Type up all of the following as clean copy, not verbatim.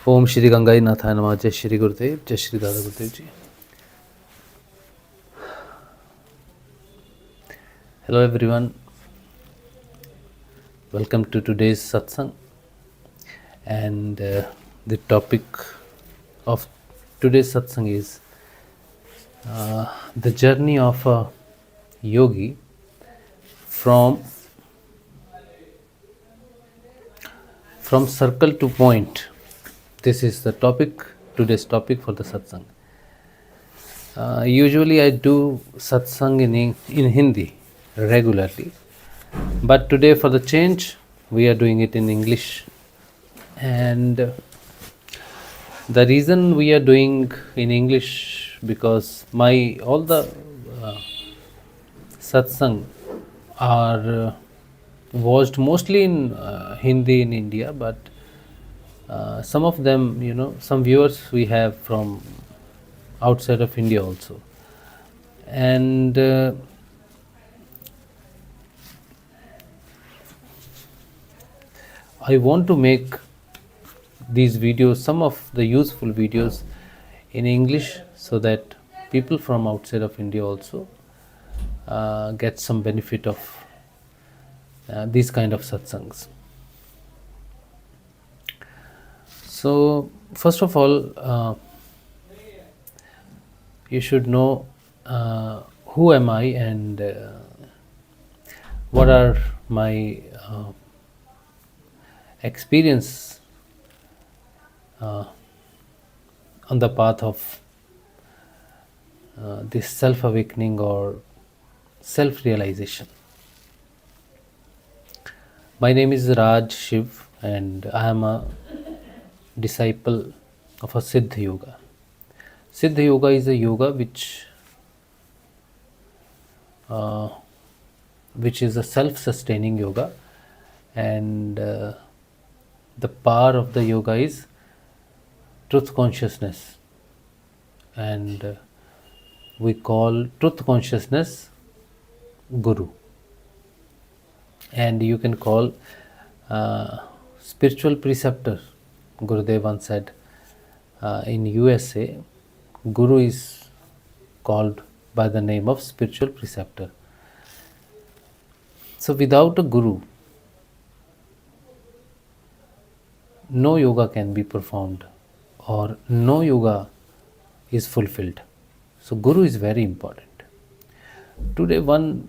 ओम श्री गंगाई नाथाय नमः। जय श्री गुरुदेव, जय श्री दादा गुरुदेव जी। Hello everyone, welcome to today's satsang. And the topic of today's satsang is the journey of a yogi from circle to point. This is the topic, today's topic for the satsang. Usually I do satsang in Hindi regularly, but today for the change we are doing it in English. And the reason we are doing in English because all the satsang are watched mostly in Hindi in India, but some of them, some viewers we have from outside of India also. And I want to make these videos, some of the useful videos in English, so that people from outside of India also get some benefit of these kind of satsangs. So first of all, you should know who am I and what are my experience on the path of this self-awakening or self-realization. My name is Rajshiv and I am a disciple of a Siddha Yoga. Siddha Yoga is a yoga which is a self-sustaining yoga, and the power of the yoga is truth consciousness, and we call truth consciousness Guru, and you can call spiritual preceptor. Gurudev once said in USA, Guru is called by the name of spiritual preceptor. So without a Guru, no yoga can be performed or no yoga is fulfilled. So Guru is very important. Today one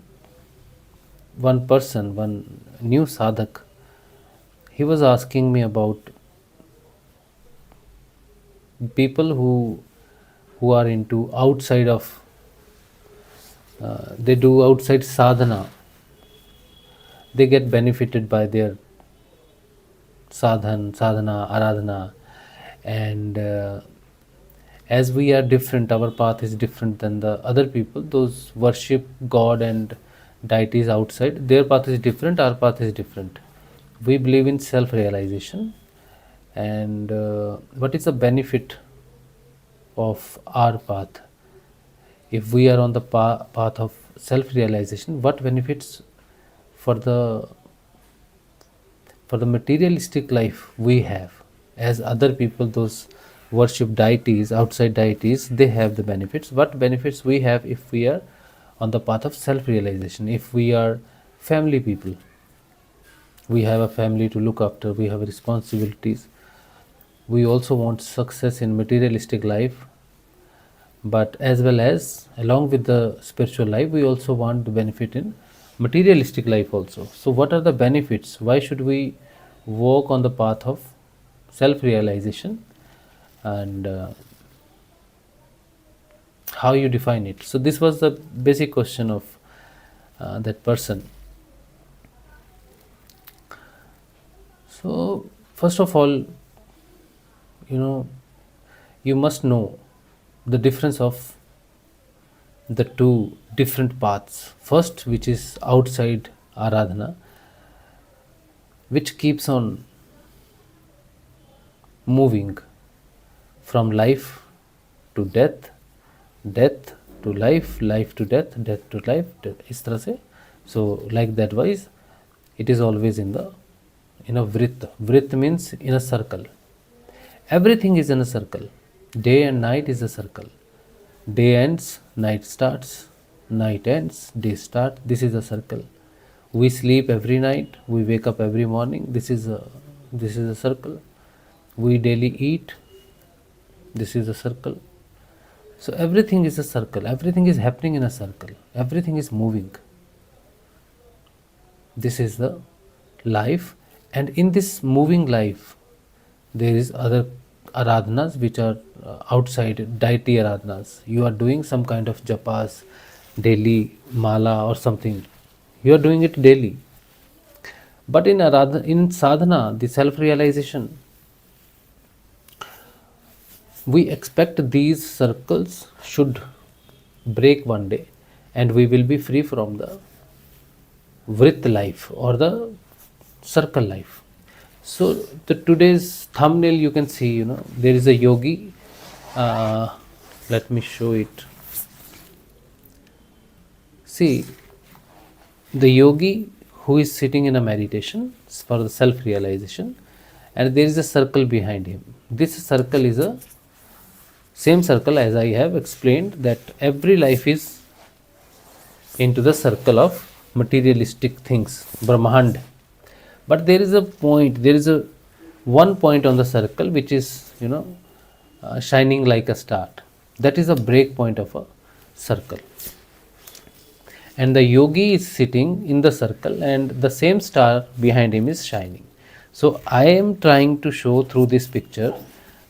person, one new sadhak, he was asking me about people who are into outside of they do outside sadhana. They get benefited by their sadhana, aradhana, and as we are different, our path is different than the other people. Those worship God and deities outside, their path is different, our path is different. We believe in self-realization, and what is the benefit of our path? If we are on the path of self-realization, what benefits for the materialistic life we have? As other people, those worship deities, outside deities, they have the benefits. What benefits we have if we are on the path of self-realization? If we are family people, we have a family to look after, we have responsibilities, we also want success in materialistic life, but as well as along with the spiritual life, we also want to benefit in materialistic life also. So what are the benefits? Why should we walk on the path of self-realization, and how you define it? So this was the basic question of that person. So first of all, you must know the difference of the two different paths. First, which is outside aradhana, which keeps on moving from life to death, death to life, life to death, death to life, इस तरह से. So like that wise, it is always in a vritta. Vritta means in a circle. Everything is in a circle. Day and night is a circle. Day ends, night starts. Night ends, day starts. This is a circle. We sleep every night. We wake up every morning. This is a circle. We daily eat. This is a circle. So everything is a circle. Everything is happening in a circle. Everything is moving. This is the life, and in this moving life there is other aradhanas which are outside deity aradhanas. You are doing some kind of japas daily, mala or something. You are doing it daily. But in sadhana, the self-realization, we expect these circles should break one day, and we will be free from the Vrit life or the circle life. So the today's thumbnail, you can see, there is a yogi. Let me show it. See, the yogi who is sitting in a meditation for the self-realization, and there is a circle behind him. This circle is a same circle as I have explained, that every life is into the circle of materialistic things, Brahmand. But there is a point, there is a one point on the circle which is, shining like a star. That is a break point of a circle. And the yogi is sitting in the circle, and the same star behind him is shining. So I am trying to show through this picture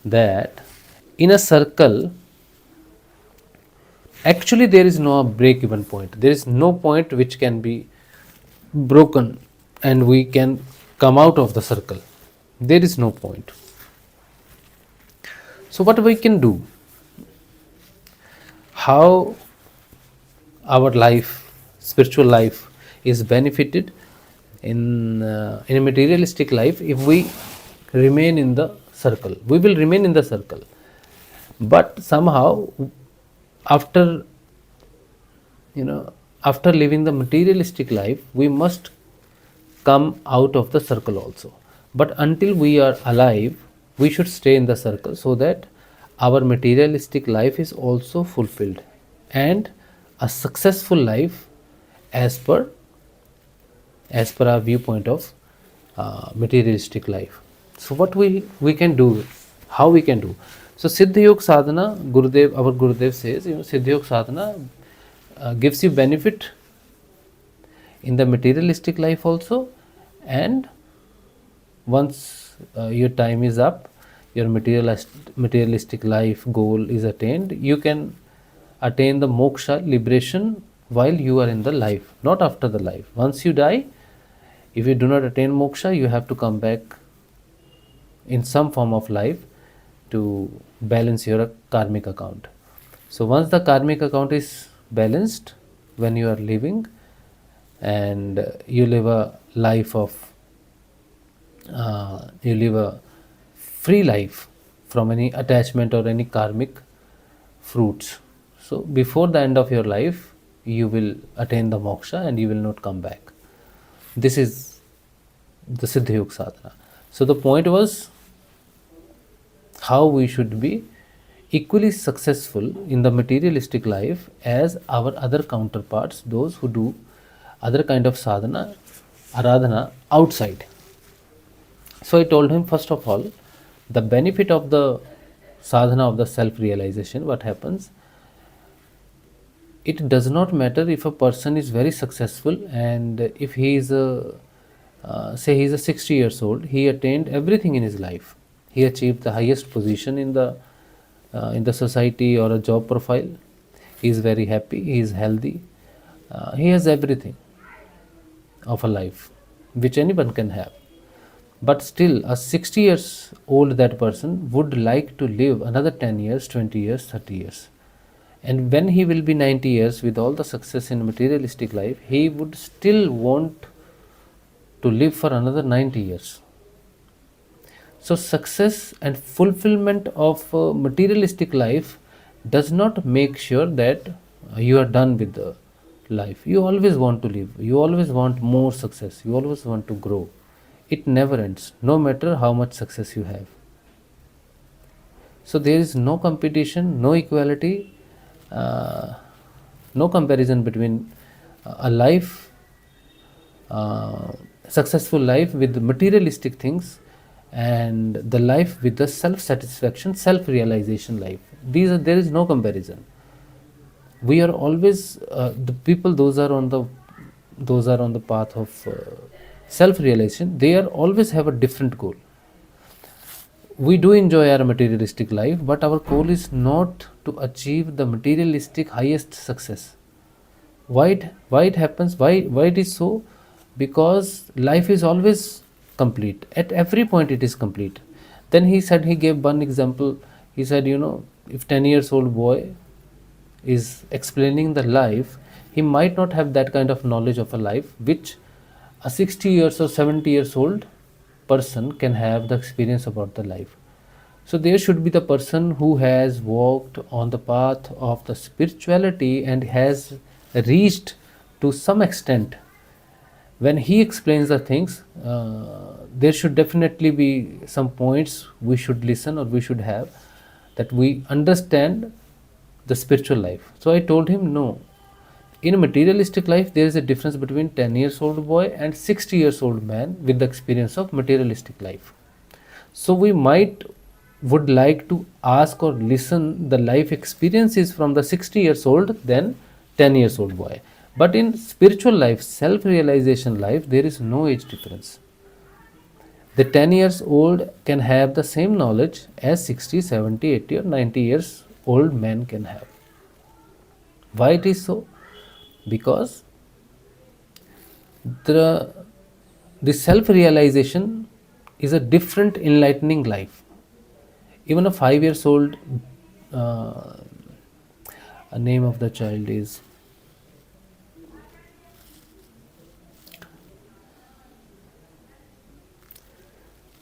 that in a circle, actually there is no break even point. There is no point which can be broken and we can come out of the circle. There is no point. So what we can do? How our life, spiritual life, is benefited in a materialistic life if we remain in the circle. We will remain in the circle. But somehow after living the materialistic life, we must come out of the circle also. But until we are alive, we should stay in the circle so that our materialistic life is also fulfilled and a successful life as per our viewpoint of materialistic life. So what we can do, how we can do? So Siddha Yoga sadhana, our Gurudev says, Siddha Yoga sadhana gives you benefit in the materialistic life also, and once your time is up, your materialistic life goal is attained, you can attain the moksha, liberation, while you are in the life, not after the life. Once you die, if you do not attain moksha, you have to come back in some form of life to balance your karmic account. So once the karmic account is balanced, when you are living and you live a life of you live a free life from any attachment or any karmic fruits. So before the end of your life, you will attain the moksha and you will not come back. This is the Siddha Yoga sadhana. So the point was how we should be equally successful in the materialistic life as our other counterparts, those who do other kind of sadhana, aradhana outside. So I told him, first of all, the benefit of the sadhana of the self-realization, what happens, it does not matter if a person is very successful and if he is say he is a 60 years old, he attained everything in his life. He achieved the highest position in the society or a job profile. He is very happy, he is healthy, he has everything of a life which anyone can have. But still, a 60 years old that person would like to live another 10 years, 20 years, 30 years. And when he will be 90 years with all the success in materialistic life, he would still want to live for another 90 years. So success and fulfillment of materialistic life does not make sure that you are done with the life. You always want to live. You always want more success. You always want to grow. It never ends, no matter how much success you have. So there is no competition, no equality, uh, no comparison between a life, successful life with materialistic things, and the life with the self-satisfaction, self-realization life. There is no comparison. We are always the people, those are on the path of self-realization. They are always have a different goal. We do enjoy our materialistic life, but our goal is not to achieve the materialistic highest success. Why it happens? Why it is so? Because life is always complete. At every point it is complete. Then he gave one example. He said, if 10 years old boy is explaining the life, he might not have that kind of knowledge of a life which a 60 years or 70 years old person can have the experience about the life. So there should be the person who has walked on the path of the spirituality and has reached to some extent. When he explains the things, there should definitely be some points we should listen or we should have, that we understand the spiritual life. So I told him, no, in a materialistic life there is a difference between 10 years old boy and 60 years old man with the experience of materialistic life. So we would like to ask or listen the life experiences from the 60 years old than 10 years old boy. But in spiritual life, self-realization life, there is no age difference. The 10 years old can have the same knowledge as 60, 70, 80 or 90 years old man can have. Why it is so? Because the self-realization is a different enlightening life. Even a 5 years old, a name of the child is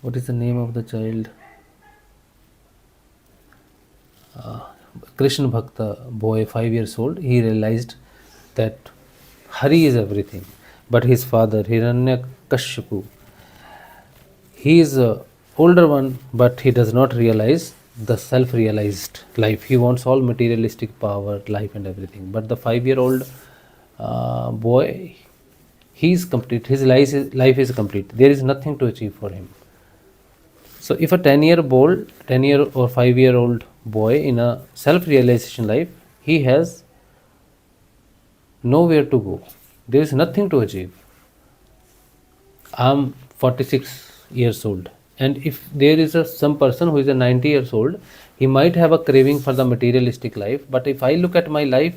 what is the name of the child? Krishna Bhakta boy, 5 years old, he realized that Hari is everything. But his father, Hiranyakashipu, he is a older one, but he does not realize the self-realized life. He wants all materialistic power, life and everything. But the 5-year-old boy, he is complete. His life is complete. There is nothing to achieve for him. So if a 10-year or 5-year-old boy in a self-realization life, he has nowhere to go. There is nothing to achieve. I am 46 years old, and if there is some person who is a 90 years old, he might have a craving for the materialistic life. But if I look at my life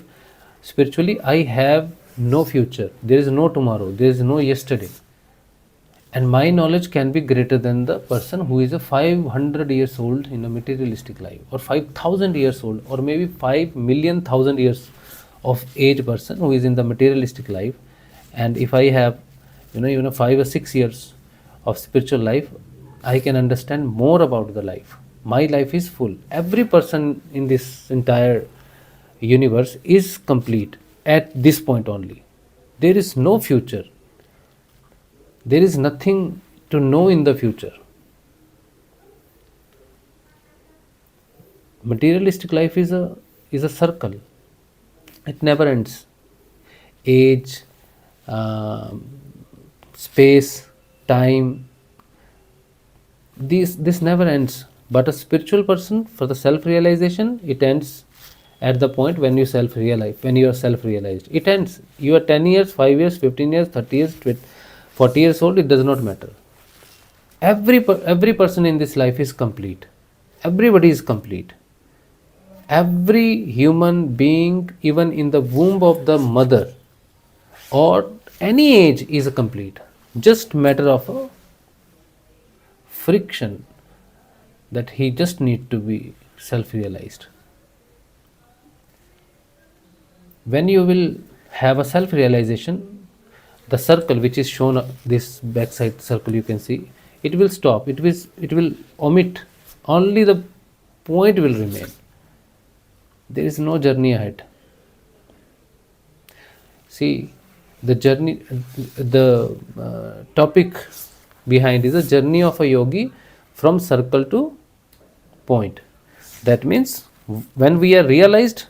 spiritually, I have no future. There is no tomorrow. There is no yesterday. And my knowledge can be greater than the person who is a 500 years old in a materialistic life, or 5,000 years old, or maybe 5,000,000 years of age person who is in the materialistic life. And if I have, even 5 or 6 years of spiritual life, I can understand more about the life. My life is full. Every person in this entire universe is complete at this point only. There is no future. There is nothing to know in the future. Materialistic life is a circle. It never ends. Age, space, time, this never ends. But a spiritual person, for the self-realization, it ends at the point when you are self-realized. It ends. You are 10 years, 5 years, 15 years, 30 years, 40 years old, it does not matter. Every person in this life is complete. Everybody is complete. Every human being, even in the womb of the mother or any age, is complete. Just matter of a friction, that he just need to be self-realized. When you will have a self-realization, the circle which is shown, this backside circle you can see, it will stop. It will omit. Only the point will remain. There is no journey ahead. See, the journey, the topic behind is a journey of a yogi from circle to point. That means when we are realized,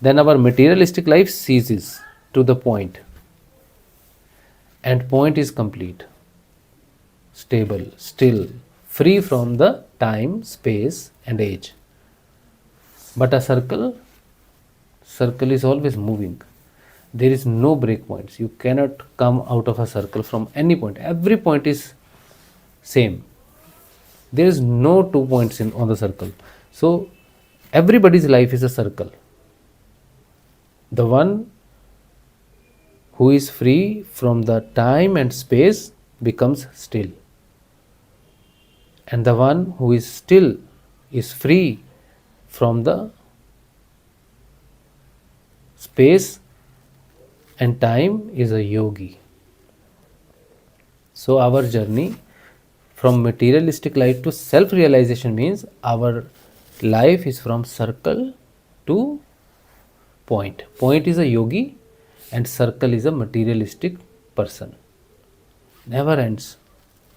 then our materialistic life ceases to the point, and point is complete, stable, still, free from the time, space, and age. But a circle is always moving. There is no break points. You cannot come out of a circle from any point. Every point is same. There is no 2 points on the circle. So everybody's life is a circle. The one who is free from the time and space becomes still, and the one who is still is free from the space and time is a yogi. So our journey from materialistic life to self-realization means our life is from circle to point. Point is a yogi and circle is a materialistic person. Never ends.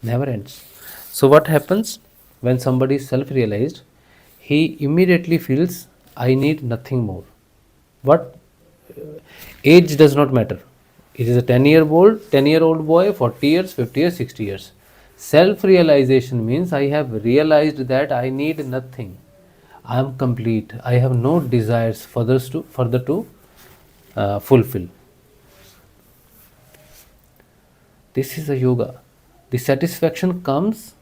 Never ends. So what happens when somebody is self-realized? He immediately feels, I need nothing more. What? Age does not matter. It is a 10-year-old boy, 40 years, 50 years, 60 years. Self-realization means I have realized that I need nothing. I am complete. I have no desires further to fulfill. This is a yoga. The satisfaction comes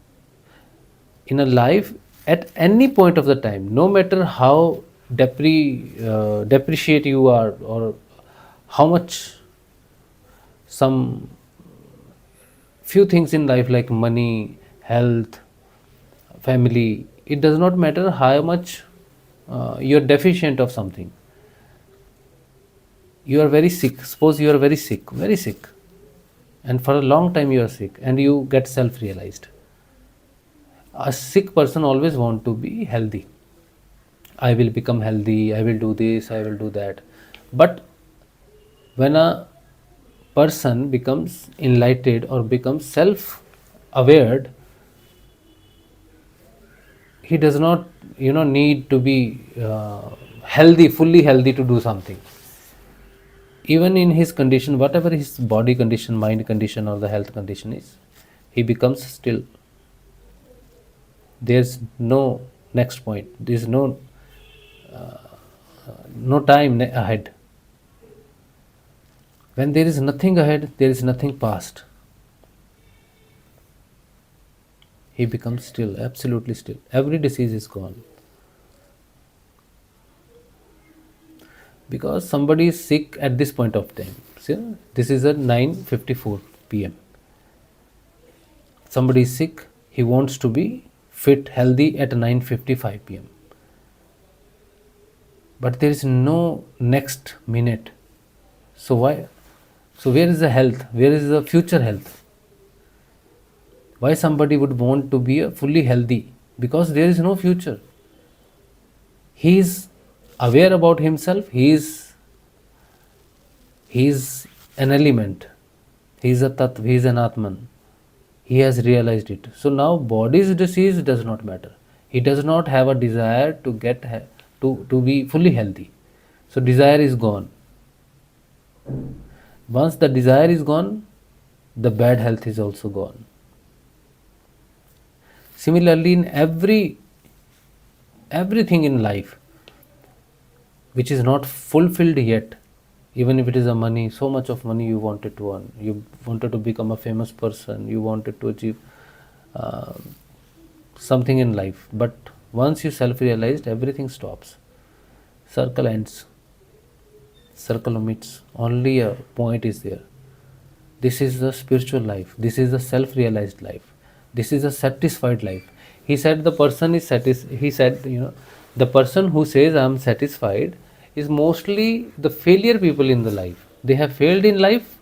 in a life at any point of the time, no matter how depreciate you are, or how much some few things in life like money, health, family, it does not matter how much you're deficient of something. You are very sick. Suppose you are very sick, and for a long time you are sick and you get self-realized. A sick person always want to be healthy. I will become healthy, I will do this, I will do that. But when a person becomes enlightened or becomes self-aware, he does not need to be fully healthy to do something. Even in his condition, whatever his body condition, mind condition, or the health condition is, he becomes still. There's no next point. There's no time ahead. When there is nothing ahead, there is nothing past. He becomes still, absolutely still. Every disease is gone. Because somebody is sick at this point of time. See, this is at 9:54 p.m. Somebody is sick, he wants to be fit, healthy at 9:55 p.m. But there is no next minute. So why? So where is the health? Where is the future health? Why somebody would want to be fully healthy? Because there is no future. He is aware about himself. He is an element. He is a tattva. He is an atman. He has realized it. So now body's disease does not matter. He does not have a desire to get to be fully healthy. So desire is gone. Once the desire is gone, the bad health is also gone. Similarly, in everything in life which is not fulfilled yet, even if it is a money, so much of money you wanted to earn, you wanted to become a famous person, you wanted to achieve something in life, but once you self-realized, everything stops. Circle ends. Circle omits. Only a point is there. This is the spiritual life. This is the self-realized life. This is a satisfied life. He said the person is the person who says I am satisfied is mostly the failure people in the life. They have failed in life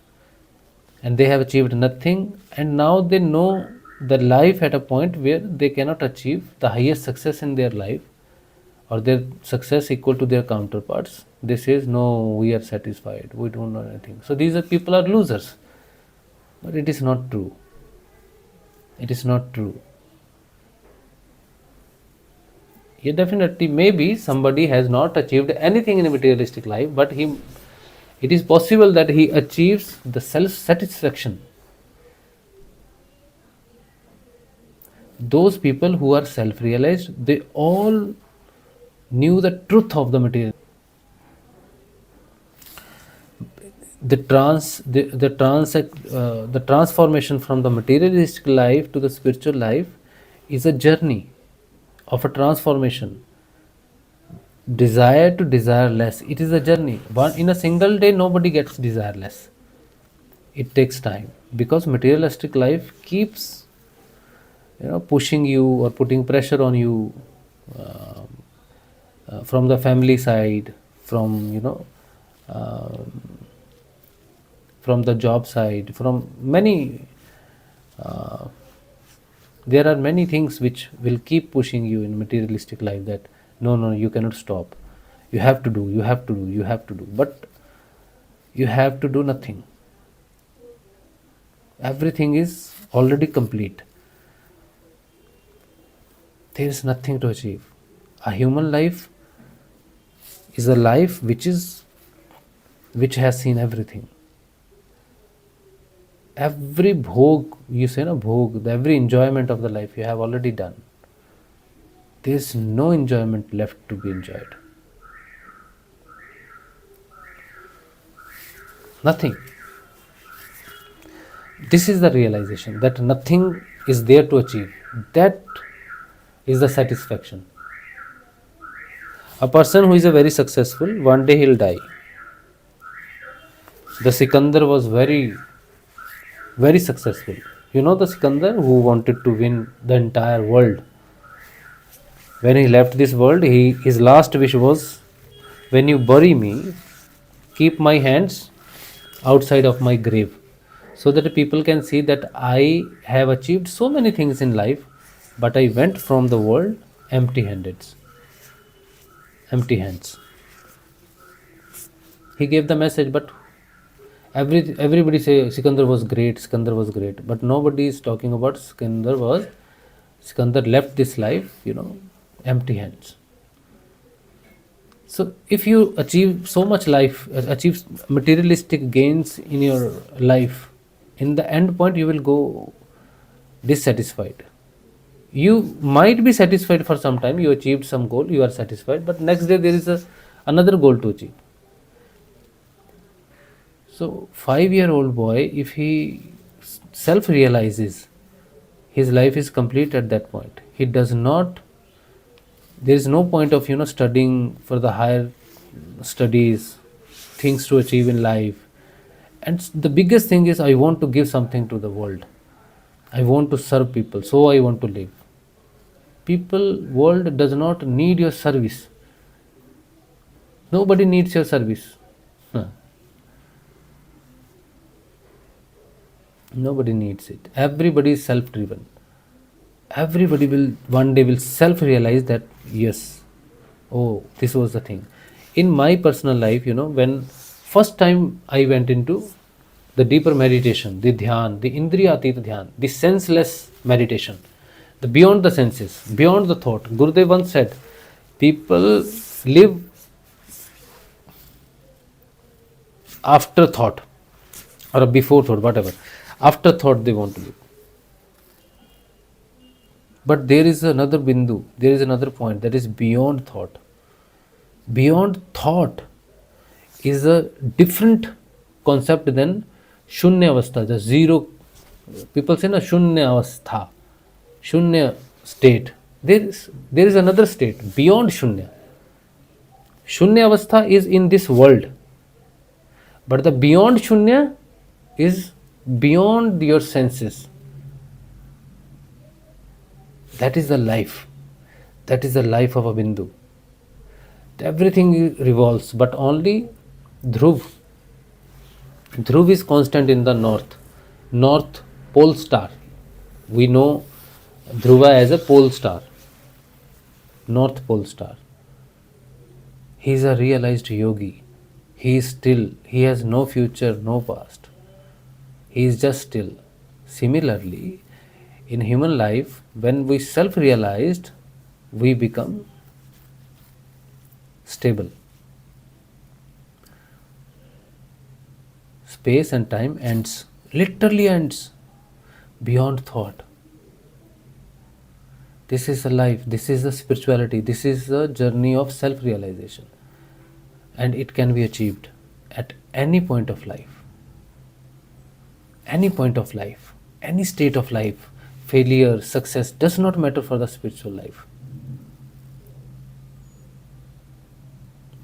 and they have achieved nothing, and now they know the life at a point where they cannot achieve the highest success in their life, or their success equal to their counterparts. They say, no, we are satisfied, we don't know anything. So these people are losers. But it is not true. It is not true. Yeah, definitely, maybe somebody has not achieved anything in a materialistic life, but it is possible that he achieves the self satisfaction. Those people who are self realized, they all knew the truth of the material. The transformation from the materialistic life to the spiritual life is a journey of a transformation. Desire to desire less, it is a journey. One in a single day nobody gets desire less. It takes time, because materialistic life keeps pushing you or putting pressure on you, uh, from the family side, from uh, from the job side, from many, uh, there are many things which will keep pushing you in materialistic life, that no, no, you cannot stop, you have to do, you have to do, you have to do, but you have to do nothing. Everything is already complete. There is nothing to achieve. A human life is a life which has seen everything. Every bhog, you say na bhog, every enjoyment of the life you have already done. There is no enjoyment left to be enjoyed. Nothing. This is the realization that nothing is there to achieve. That is the satisfaction. A person who is a very successful, one day he'll die. The Sikandar was very, very successful. You know the Sikandar who wanted to win the entire world. When he left this world, his last wish was, when you bury me, keep my hands outside of my grave, so that people can see that I have achieved so many things in life, but I went from the world empty handed. Empty hands. He gave the message, but everybody say Sikandar was great, Sikandar was great, but nobody is talking about Sikandar left this life, empty hands. So if you achieve so much life, achieve materialistic gains in your life, in the end point you will go dissatisfied. You might be satisfied for some time, you achieved some goal, you are satisfied, but next day there is another goal to achieve. So 5-year-old boy, if he self realizes, his life is complete at that point. He does not, there is no point of studying for the higher studies, things to achieve in life. And the biggest thing is, I want to give something to the world, I want to serve people, so I want to live. World does not need your service. Nobody needs your service. Nobody needs it. Everybody is self driven. Everybody will one day will self realize that, yes, oh, this was the thing. In my personal life, when first time I went into the deeper meditation, the dhyan, the indriya atita dhyan, the senseless meditation, the beyond the senses, beyond the thought. Gurudev once said, people live after thought or before thought, whatever. After thought they want to live. But there is another bindu, there is another point, that is beyond thought. Beyond thought is a different concept than shunya avastha, the zero. People say na shunya avastha, shunya state. There is another state beyond shunya. Shunya avastha is in this world, but the beyond shunya is beyond your senses. That is the life. That is the life of a bindu. Everything revolves, but only Dhruv. Dhruv is constant in the north pole star. We know Dhruva as a pole star, north pole star. He is a realized yogi. He is still, he has no future, no past. He is just still. Similarly, in human life, when we self realized, we become stable. Space and time ends, literally ends, beyond thought. This is a life, this is a spirituality, this is a journey of self realization, and it can be achieved at any point of life. Any point of life, any state of life, failure, success does not matter for the spiritual life.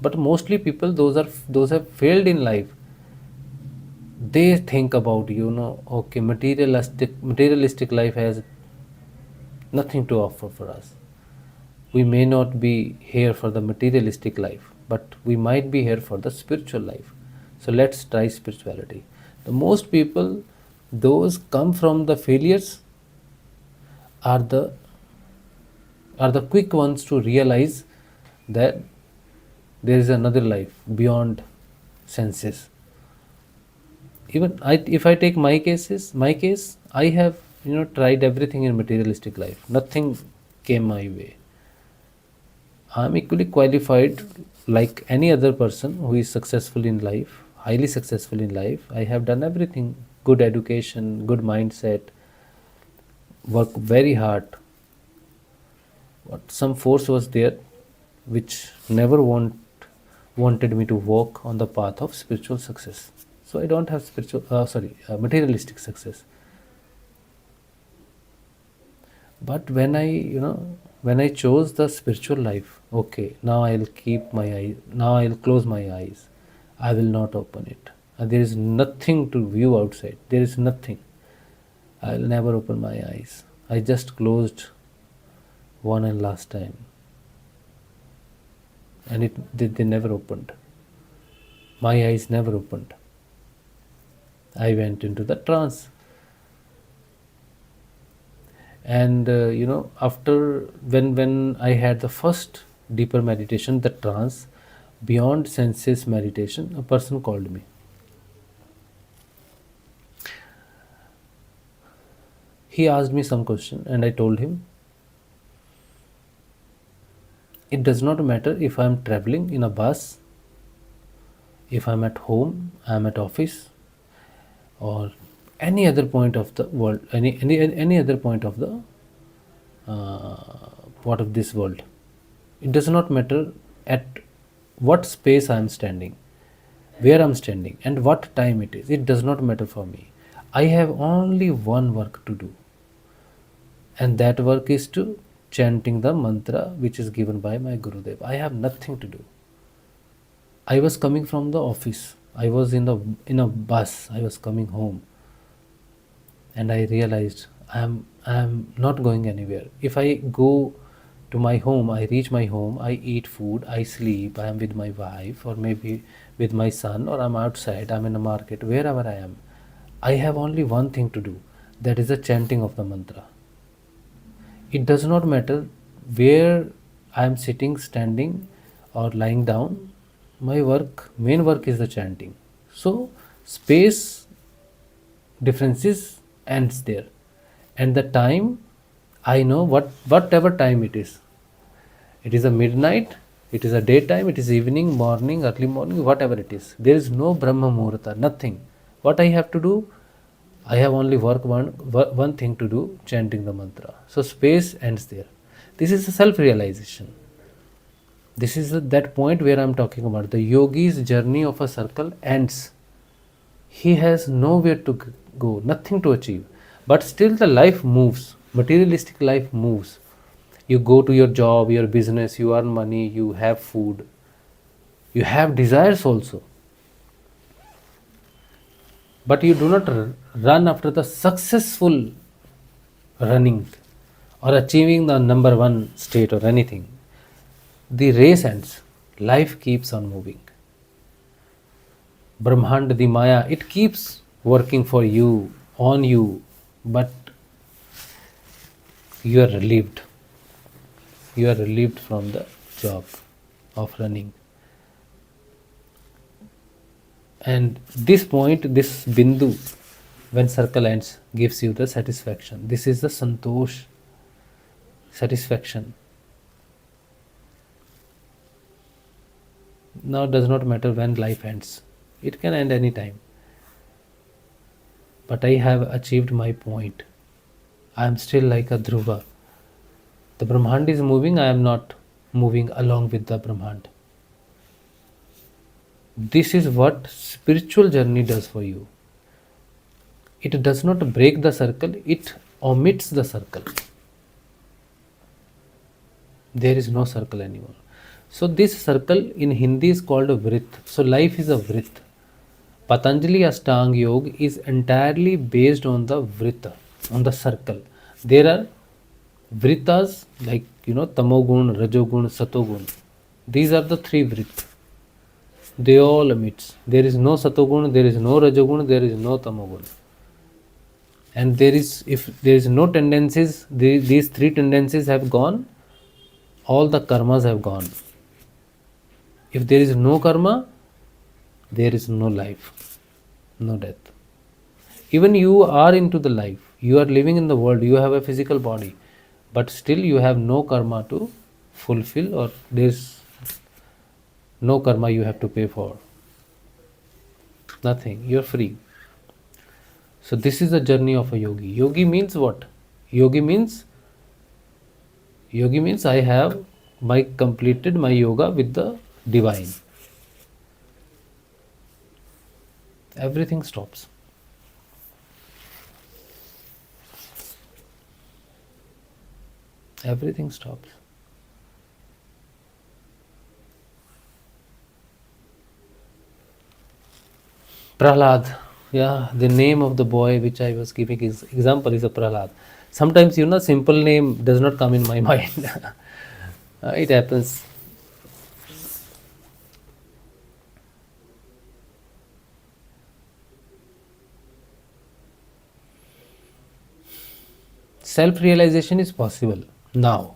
But mostly people, those have failed in life, they think about, okay, materialistic life has nothing to offer for us. We may not be here for the materialistic life, but we might be here for the spiritual life. So let's try spirituality. The most people, those come from the failures, are the quick ones to realize that there is another life beyond senses. Even if I take my case, I have tried everything in materialistic life. Nothing came my way. I am equally qualified like any other person who is successful in life, highly successful in life. I have done everything: good education, good mindset, work very hard. But some force was there which never wanted me to walk on the path of spiritual success. So I don't have materialistic success. But when I chose the spiritual life, okay, now I'll close my eyes. I will not open it. There is nothing to view outside. There is nothing. I'll never open my eyes. I just closed one and last time, and they never opened. My eyes never opened. I went into the trance. And after when I had the first deeper meditation, the trance, beyond senses meditation, a person called me. He asked me some question, and I told him, it does not matter if I am traveling in a bus, if I am at home, I am at office, or any other point of the world, any other point of the part of this world. It does not matter at what space I am standing, where I am standing, and what time it is. It does not matter for me. I have only one work to do, and that work is to chanting the mantra which is given by my Gurudev. I have nothing to do. I was coming from the office. I was in a bus. I was coming home, and I realized I am not going anywhere. If I go to my home, I reach my home, I eat food, I sleep, I am with my wife, or maybe with my son, or I'm outside, I'm in a market, wherever I am, I have only one thing to do. That is the chanting of the mantra. It does not matter where I am sitting, standing, or lying down. My main work is the chanting. So space differences ends there, and the time, I know whatever time it is. It is a midnight, it is a daytime, it is evening, morning, early morning, whatever it is. There is no Brahma Muhurta, nothing. What I have to do, I have only one thing to do, chanting the mantra. So space ends there. This is a self-realization. This is that point where I am talking about. The yogi's journey of a circle ends. He has nowhere to go, nothing to achieve. But still the life moves. Materialistic life moves. You go to your job, your business, you earn money, you have food. You have desires also. But you do not run after the successful running or achieving the number one state or anything. The race ends. Life keeps on moving. Brahmand, the Maya, it keeps working for you, on you, but you are relieved. You are relieved from the job of running. And this point, this bindu, when circle ends, gives you the satisfaction. This is the santosh, satisfaction. Now it does not matter when life ends. It can end any time. But I have achieved my point. I am still like a Dhruva. The Brahmand is moving, I am not moving along with the Brahmand. This is what spiritual journey does for you. It does not break the circle, it omits the circle. There is no circle anymore. So this circle in Hindi is called a vrit. So life is a vrit. Patanjali Ashtanga Yoga is entirely based on the vrita, on the circle. There are vritas like tamogun, rajogun, satogun. These are the three vrit. They all emit. There is no satogun, there is no rajogun, there is no tamogun. And if there is no tendencies, these three tendencies have gone, all the karmas have gone. If there is no karma, there is no life, no death. Even you are into the life, you are living in the world, you have a physical body, but still you have no karma to fulfill, or there is no karma you have to pay for. Nothing, you are free. So this is the journey of a yogi. Yogi means what? Yogi means I have completed my yoga with the divine. Everything stops. Everything stops. Prahlad. Yeah, the name of the boy which I was giving example is a Prahlad. Sometimes simple name does not come in my mind. It happens. Self-realization is possible now.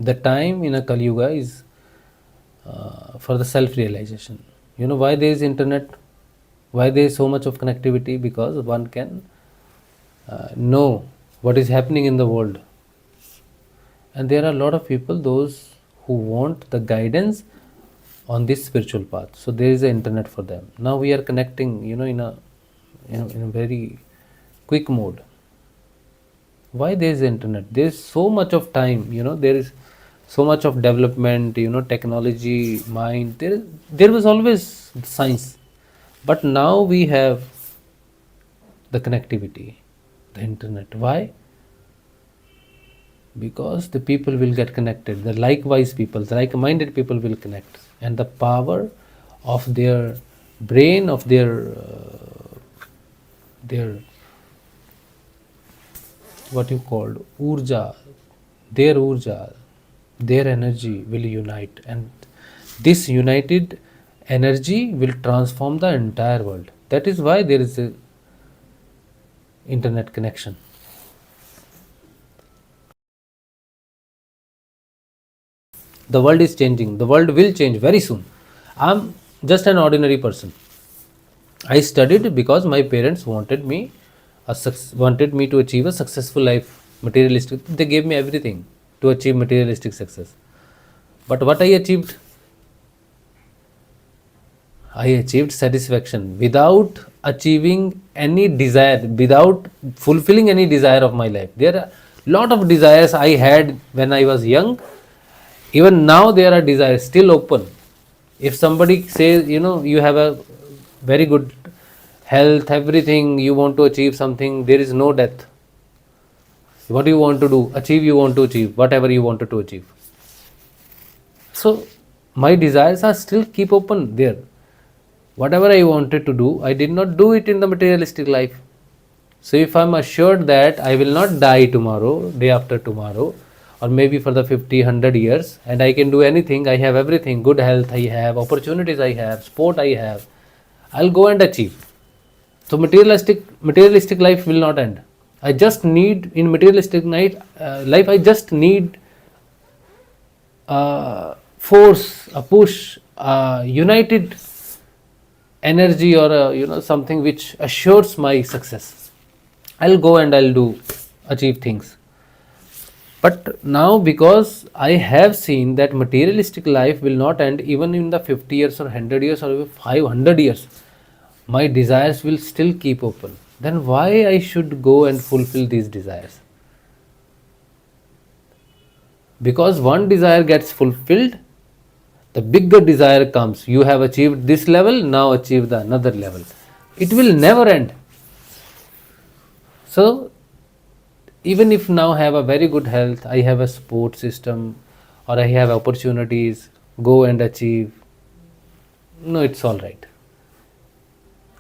The time in a Kali Yuga is for the self-realization. You know why there is internet? Why there is so much of connectivity? Because one can know what is happening in the world. And there are a lot of people, those who want the guidance on this spiritual path. So there is the internet for them. Now we are connecting, in a very quick mode. Why there is the internet? There is so much of time. There is so much of development. Technology, mind. There was always science, but now we have the connectivity, the internet. Why? Because the people will get connected. The likewise people, the like-minded people will connect, and the power of their brain, of their what you called urja, their energy will unite, and this united energy will transform the entire world. That is why there is a internet connection. The world is changing. The world will change very soon. I am just an ordinary person. I studied because my parents wanted me to achieve a successful life, materialistic. They gave me everything to achieve materialistic success. But what I achieved? I achieved satisfaction without achieving any desire, without fulfilling any desire of my life. There are a lot of desires I had when I was young. Even now there are desires still open. If somebody says, you have a very good health, everything, you want to achieve something, there is no death. What you want to do? You want to achieve whatever you wanted to achieve. So my desires are still keep open there. Whatever I wanted to do, I did not do it in the materialistic life. So if I am assured that I will not die tomorrow, day after tomorrow, or maybe for the 50, 100 years, and I can do anything, I have everything, good health I have, opportunities I have, sport I have, I'll go and achieve. So materialistic life will not end. I just need, in materialistic life, I just need force, a push, united energy, or something which assures my success. I'll go and I'll achieve things. But now, because I have seen that materialistic life will not end even in the 50 years or 100 years or even 500 years, my desires will still keep open. Then why I should go and fulfill these desires? Because one desire gets fulfilled, the bigger desire comes. You have achieved this level, now achieve the another level. It will never end. So even if now I have a very good health, I have a support system, or I have opportunities, go and achieve. No, it's all right.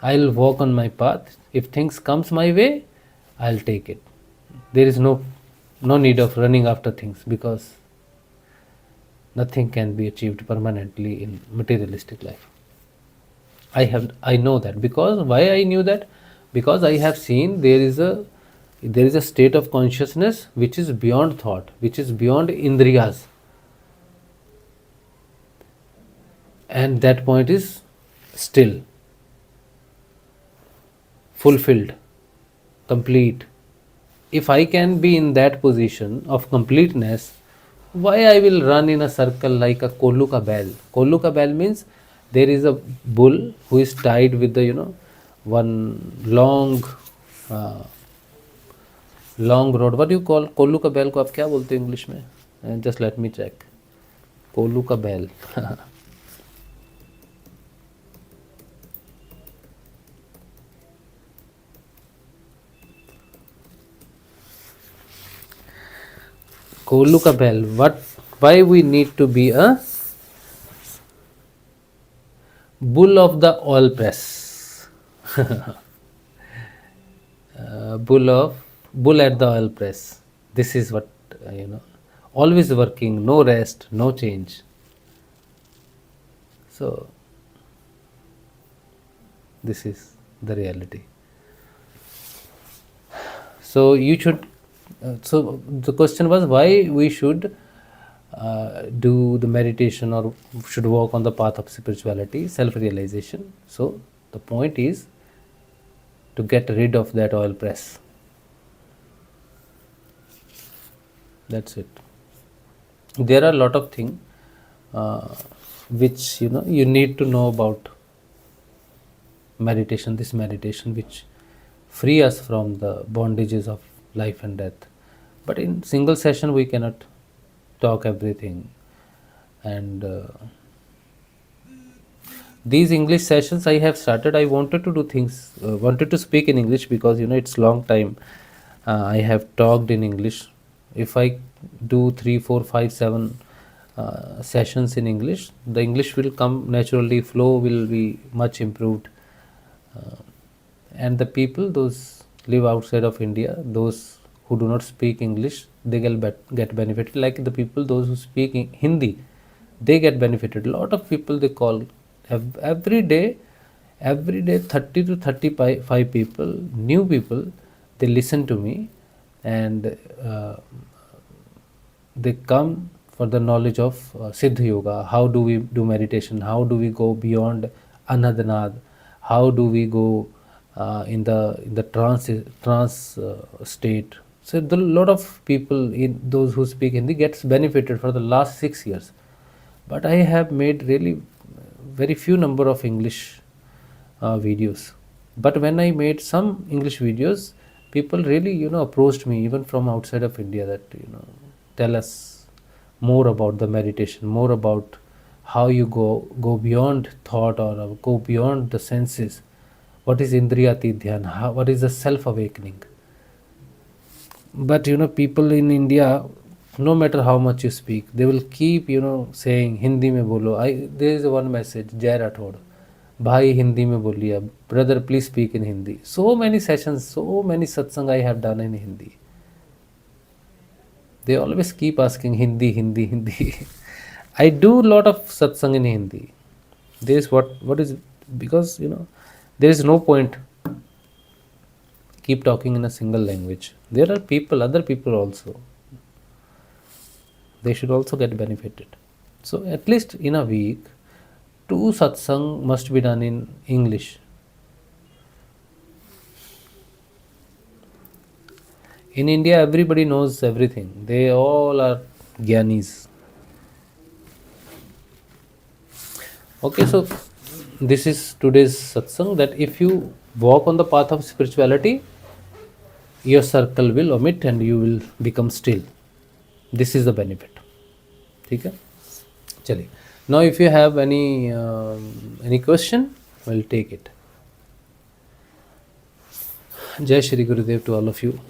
I'll walk on my path. If things comes my way, I'll take it. There is no need of running after things, because nothing can be achieved permanently in materialistic life. I know that. Because why I knew that? Because I have seen there is a state of consciousness which is beyond thought, which is beyond indriyas, and that point is still, fulfilled, complete. If I can be in that position of completeness, why I will run in a circle like a kollu ka bell? Kollu ka bell means there is a bull who is tied with the one uh, long rod. What do you call Kollu का बैल को? आप क्या बोलते हो English में? Just let me check. Kollu का बैल. कोल्लू का बैल. Why we need to be a bull of the oil press? Bull at the oil press. This is what always working, no rest, no change. So this is the reality. So you should. So the question was why we should do the meditation or should walk on the path of spirituality, self-realization. So the point is to get rid of that oil press. That's it. There are a lot of things which you need to know about meditation. This meditation which free us from the bondages of life and death. But in single session we cannot talk everything. And these English sessions I have started. I wanted to do things, wanted to speak in English, because it's long time I have talked in English. If I do 3, 4, 5, 7 sessions in English, the English will come naturally, flow will be much improved. And the people, those live outside of India, those who do not speak English, they get benefited. Like the people, those who speak Hindi, they get benefited. A lot of people they call every day 30 to 35 people, new people, they listen to me, and they come for the knowledge of Siddha Yoga. How do we do meditation? How do we go beyond Anhad Naad? How do we go in the trance state? So a lot of people, in those who speak Hindi, gets benefited for the last 6 years. But I have made really very few number of English videos. But when I made some English videos, people really approached me even from outside of India, that tell us more about the meditation, more about how you go beyond thought or go beyond the senses. What is Indriyati Dhyan? What is the self-awakening? But people in India, no matter how much you speak, they will keep saying Hindi mein bolo. There is one message, Jai Rathod, bhai Hindi mein boliye, brother please speak in Hindi. So many sessions, so many satsang I have done in Hindi. They always keep asking Hindi. I do lot of satsang in Hindi. There is what is, because there is no point keep talking in a single language. There are other people also. They should also get benefited. So at least in a week, 2 satsang must be done in English. In India, everybody knows everything. They all are Gyanis. Okay, so this is today's satsang, that if you walk on the path of spirituality, your circle will omit and you will become still. This is the benefit. ठीक है, चलिए. Now if you have any question, we'll take it. Jai Shri Gurudev to all of you.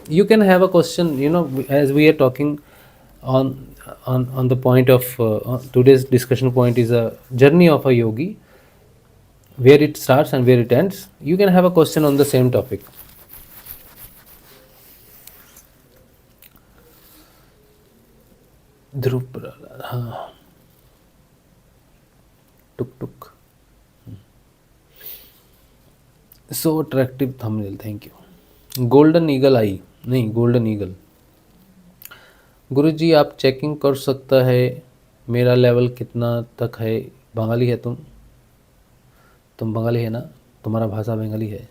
You can have a question, as we are talking on the point of today's discussion point is a journey of a yogi, where it starts and where it ends. You can have a question on the same topic. Dhruv Pralad, tuk. So attractive thumbnail, thank you. Golden eagle आई नहीं, golden eagle. गुरुजी आप checking कर सकता है मेरा level कितना तक है. बंगाली है तुम बंगाली है ना, तुम्हारा भाषा बंगाली है.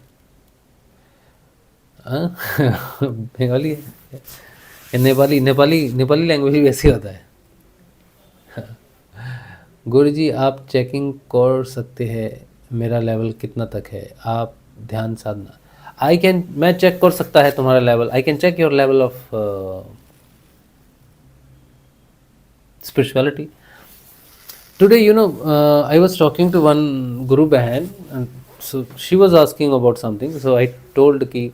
बंगाली है, नेपाली लैंग्वेज भी वैसे होता है. गुरुजी आप चेकिंग कर सकते हैं मेरा लेवल कितना तक है, आप ध्यान साधना. मैं चेक कर सकता है तुम्हारा level. I can check your level of spirituality. Today, I was talking to one Guru Bahan, and so she was asking about something. So I told ki,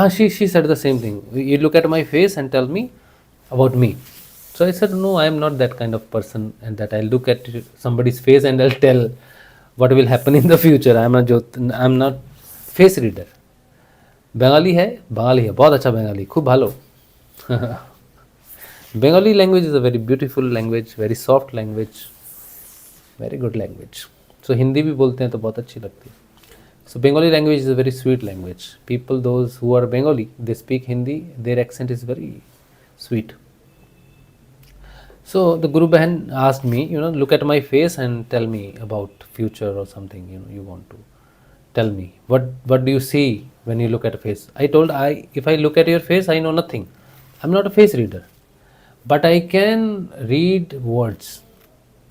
she said the same thing. You look at my face and tell me about me. So I said, no, I am not that kind of person, and that I'll look at somebody's face and I'll tell what will happen in the future. I am not face reader. Bengali है, बहुत अच्छा बंगाली, खूब भालो. Bengali language is a very beautiful language, very soft language, very good language. So Hindi भी बोलते हैं तो बहुत अच्छी लगती है. So Bengali language is a very sweet language. People, those who are Bengali, they speak Hindi, their accent is very sweet. So the Guru Bahan asked me, look at my face and tell me about future or something, you want to tell me. What do you see when you look at a face? I told, if I look at your face, I know nothing. I'm not a face reader. But I can read words.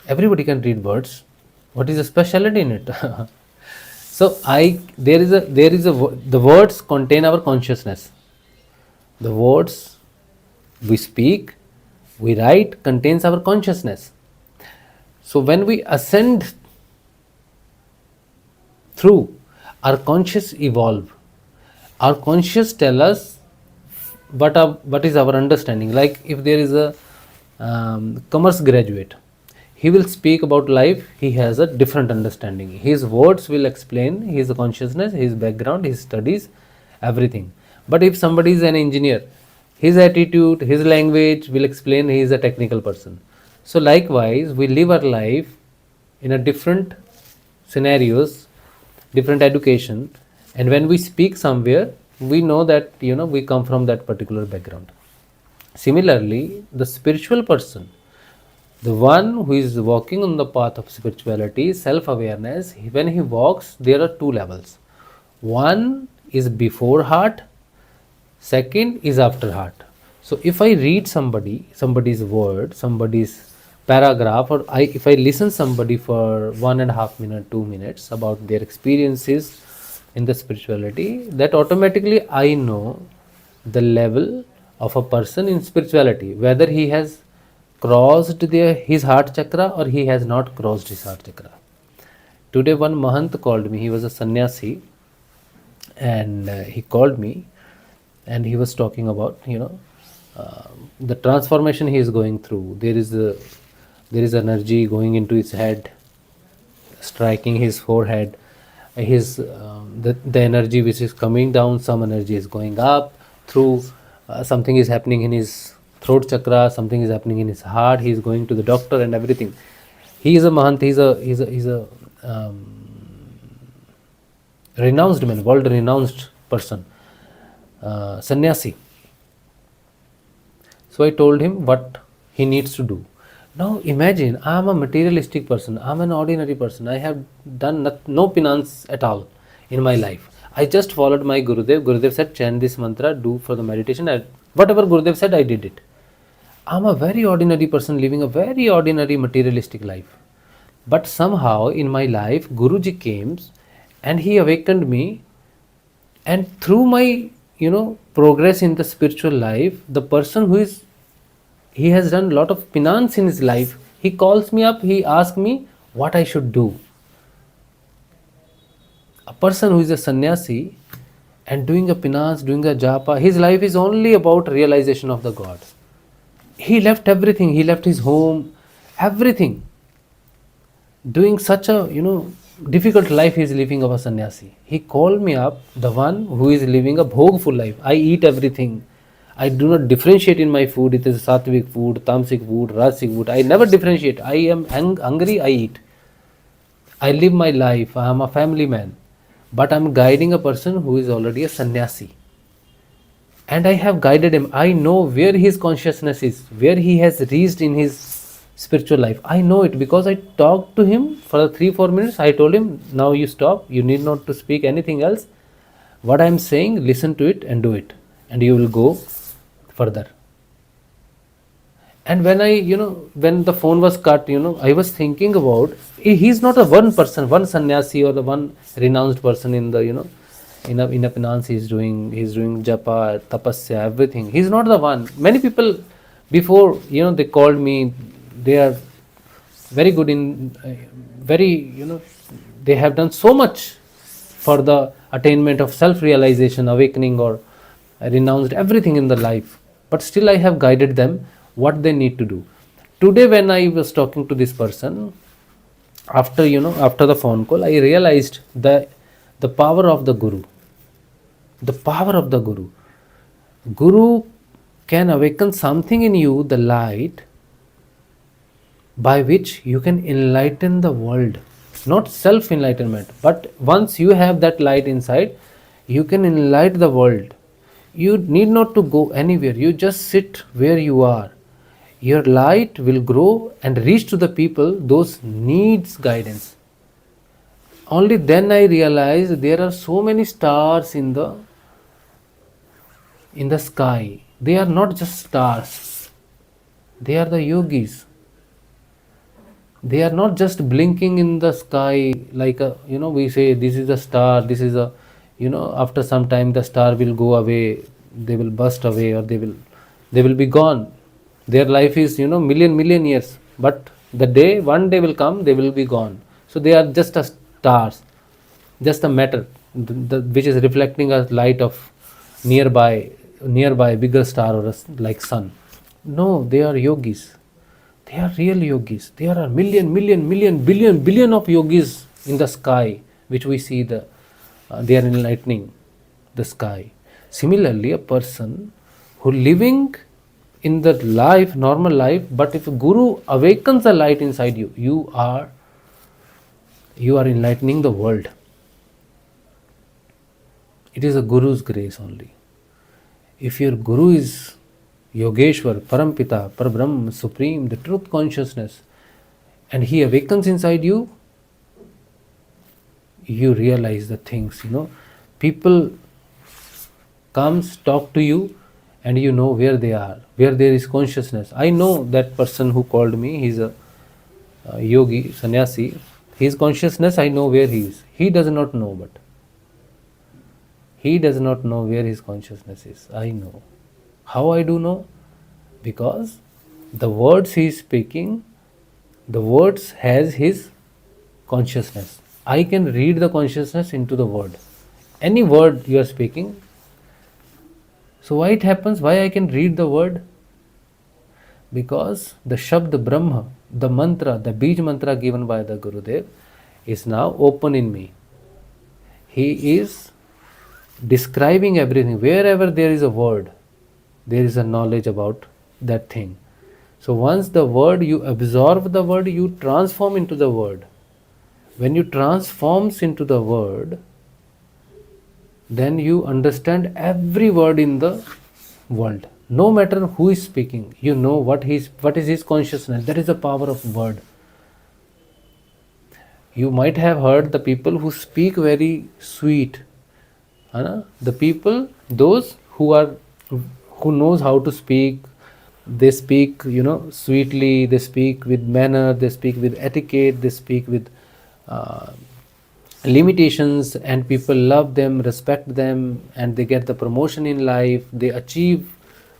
Everybody can read words. What is the specialty in it? So the words contain our consciousness. The words we speak, we write, contains our consciousness. So when we ascend through, our conscious evolve. Our conscious tell us what is our understanding. Like if there is a commerce graduate, he will speak about life, he has a different understanding. His words will explain his consciousness, his background, his studies, everything. But if somebody is an engineer, his attitude, his language will explain he is a technical person. So likewise, we live our life in a different scenarios, different education, and when we speak somewhere, we know that we come from that particular background. Similarly, the spiritual person, the one who is walking on the path of spirituality, self-awareness, when he walks, there are two levels. One is before heart, second is after heart. So if I read somebody's word, somebody's paragraph, or if I listen somebody for 1.5 minutes, 2 minutes about their experiences in the spirituality, that automatically I know the level of a person in spirituality, whether he has crossed his heart chakra or he has not crossed his heart chakra. Today one Mahant called me, he was a sannyasi, and he called me and he was talking about the transformation he is going through. There is energy going into his head, striking his forehead. The energy which is coming down, some energy is going up through, something is happening in his throat chakra, something is happening in his heart. He is going to the doctor and everything. He is a Mahant, he's a renounced man, world renounced person, sannyasi. So I told him what he needs to do. Now imagine, I am a materialistic person, I am an ordinary person, I have done no penance at all in my life. I just followed my Gurudev. Gurudev said, chant this mantra, do for the meditation. Whatever Gurudev said, I did it. I'm a very ordinary person living a very ordinary materialistic life. But somehow in my life, Guruji came and he awakened me. And through my, progress in the spiritual life, the person he has done a lot of penance in his life. He calls me up, he asks me what I should do. A person who is a sannyasi and doing a penance, doing a japa, his life is only about realization of the God. He left everything, he left his home, everything. Doing such a, difficult life he is living of a sannyasi. He called me up, the one who is living a bhogful life. I eat everything. I do not differentiate in my food. It is sattvic food, tamasic food, rajsic food. I never differentiate. I am hungry, I eat. I live my life. I am a family man. But I am guiding a person who is already a sannyasi. And I have guided him. I know where his consciousness is, where he has reached in his spiritual life. I know it because I talked to him for 3-4 minutes. I told him, now you stop. You need not to speak anything else. What I am saying, listen to it and do it. And you will go further. And when when the phone was cut, I was thinking about, he's not a one person, one sannyasi or the one renounced person in the, in a penance he's doing japa, tapasya, everything. He's not the one. Many people before, they called me, they are very good in, they have done so much for the attainment of self-realization, awakening, or renounced everything in the life. But still I have guided them what they need to do. Today when I was talking to this person, after the phone call, I realized the power of the Guru. The power of the Guru. Guru can awaken something in you, the light, by which you can enlighten the world. Not self-enlightenment, but once you have that light inside, you can enlighten the world. You need not to go anywhere. You just sit where you are. Your light will grow and reach to the people those needs guidance. Only then I realized there are so many stars in the sky. They are not just stars. They are the yogis. They are not just blinking in the sky like we say this is a star, this is a, after some time the star will go away, they will burst away, or they will be gone. Their life is, million years, but one day will come, they will be gone. So they are just a stars, just a matter which is reflecting a light of nearby bigger star or like sun. No, they are yogis. They are real yogis. There are million, billion of yogis in the sky, which we see they are enlightening the sky. Similarly, a person who living in the life, normal life, but if a Guru awakens the light inside you, you are enlightening the world. It is a Guru's grace only. If your Guru is Yogeshwar, Parampita, Parabrahm, Supreme, the truth consciousness, and he awakens inside you, you realize the things, people comes, talk to you, and you know where they are, where there is consciousness. I know that person who called me, he's a yogi, sannyasi, his consciousness, I know where he is. He does not know, but he does not know where his consciousness is. I know. How I do know? Because the words he is speaking, the words has his consciousness. I can read the consciousness into the word. Any word you are speaking. So why it happens? Why I can read the word? Because the Shabd Brahma, the mantra, the Bij mantra given by the Gurudev is now open in me. He is describing everything. Wherever there is a word, there is a knowledge about that thing. So once the word, you absorb the word, you transform into the word. When you transforms into the word, then you understand every word in the world. No matter who is speaking, you know what is his consciousness. That is the power of word. You might have heard the people who speak very sweet, The people, those who knows how to speak, they speak sweetly, they speak with manner, they speak with etiquette, they speak with uh, limitations, and people love them, respect them, and they get the promotion in life, they achieve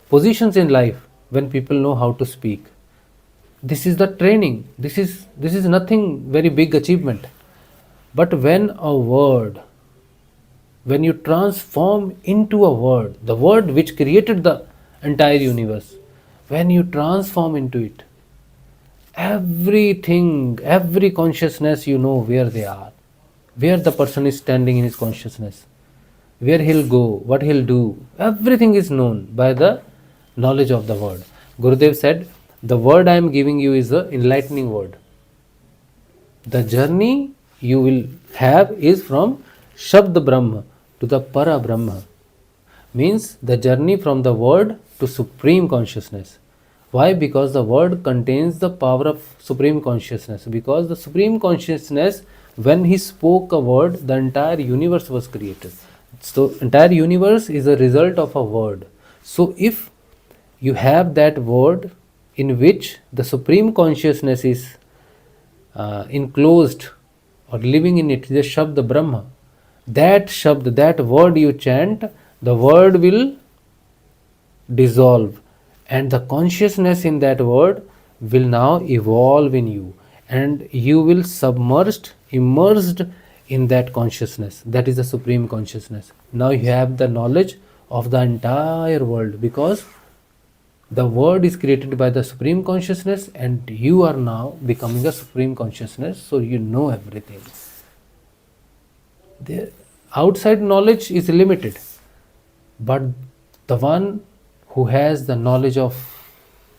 positions in life when people know how to speak. This is the training. This is nothing very big achievement. But when you transform into a word, the word which created the entire universe, when you transform into it, everything, every consciousness, you know where they are, where the person is standing in his consciousness, where he'll go, what he'll do, everything is known by the knowledge of the word. Gurudev said, the word I am giving you is the enlightening word. The journey you will have is from Shabd Brahma to the Para Brahma. Means the journey from the word to supreme consciousness. Why? Because the word contains the power of supreme consciousness. Because the supreme consciousness, when he spoke a word, the entire universe was created. So entire universe is a result of a word. So if you have that word in which the supreme consciousness is enclosed or living in it, the Shabd Brahma, that Shabd, that word you chant, the word will dissolve, and the consciousness in that word will now evolve in you, and you will immersed in that consciousness. That is the supreme consciousness. Now you have the knowledge of the entire world, because the word is created by the supreme consciousness, and you are now becoming a supreme consciousness, so you know everything. The outside knowledge is limited, but the one who has the knowledge of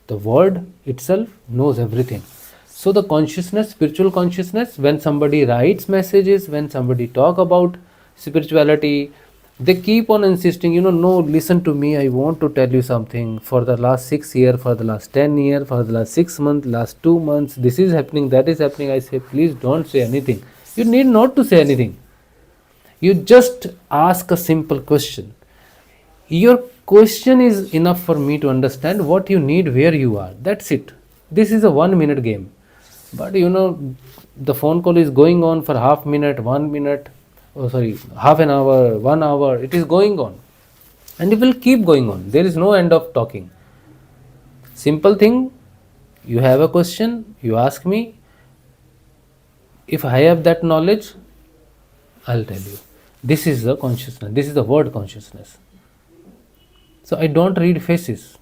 the word itself knows everything. So the consciousness, spiritual consciousness, when somebody writes messages, when somebody talk about spirituality, they keep on insisting, no, listen to me, I want to tell you something. For the last 6 years, for the last 10 years, for the last 6 months, last 2 months, this is happening, that is happening. I say, please don't say anything. You need not to say anything. You just ask a simple question. Your question is enough for me to understand what you need, where you are. That's it. This is a 1-minute game. But the phone call is going on for half minute, 1 minute, half an hour, 1 hour. It is going on. And it will keep going on. There is no end of talking. Simple thing, you have a question, you ask me. If I have that knowledge, I'll tell you. This is the consciousness. This is the word consciousness. So I don't read faces.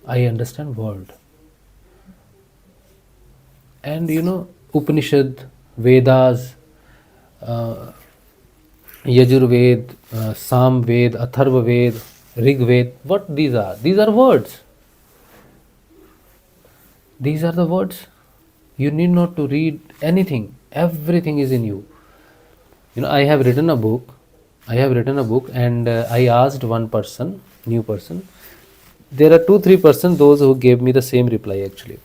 I understand word. And Upanishad, Vedas, Yajurved, Samved, Atharvaved, Rigved, what these are? These are words. These are the words. You need not to read anything. Everything is in you. I have written a book, and I asked one person, new person. There are 2-3 persons, those who gave me the same reply actually.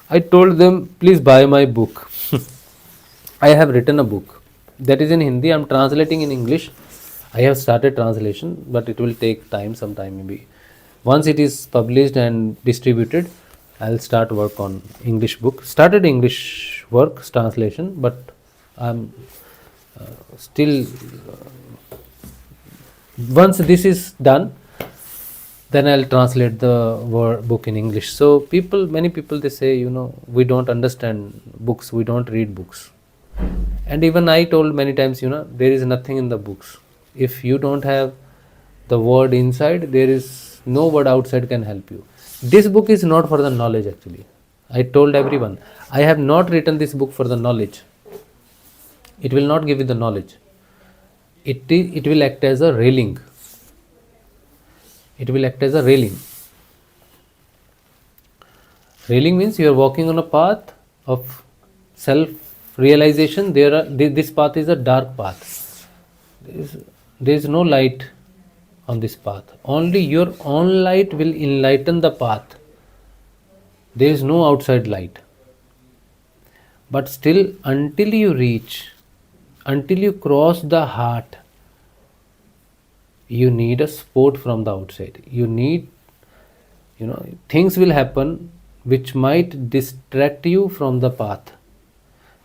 I told them, please buy my book. I have written a book that is in Hindi. I am translating in English. I have started translation, but it will take time, some time maybe. Once it is published and distributed, I'll start work on English book. Started English work, translation, but I'm still, once this is done, then I'll translate the book in English. So many people, they say, we don't understand books, we don't read books. And even I told many times, there is nothing in the books. If you don't have the word inside, there is no word outside can help you. This book is not for the knowledge actually. I told everyone, I have not written this book for the knowledge. It will not give you the knowledge. It will act as a railing. It will act as a railing. Railing means you are walking on a path of self-realization. This path is a dark path. There is no light on this path. Only your own light will enlighten the path. There is no outside light. But still, until you reach Until you cross the heart, you need a support from the outside. You need, things will happen which might distract you from the path.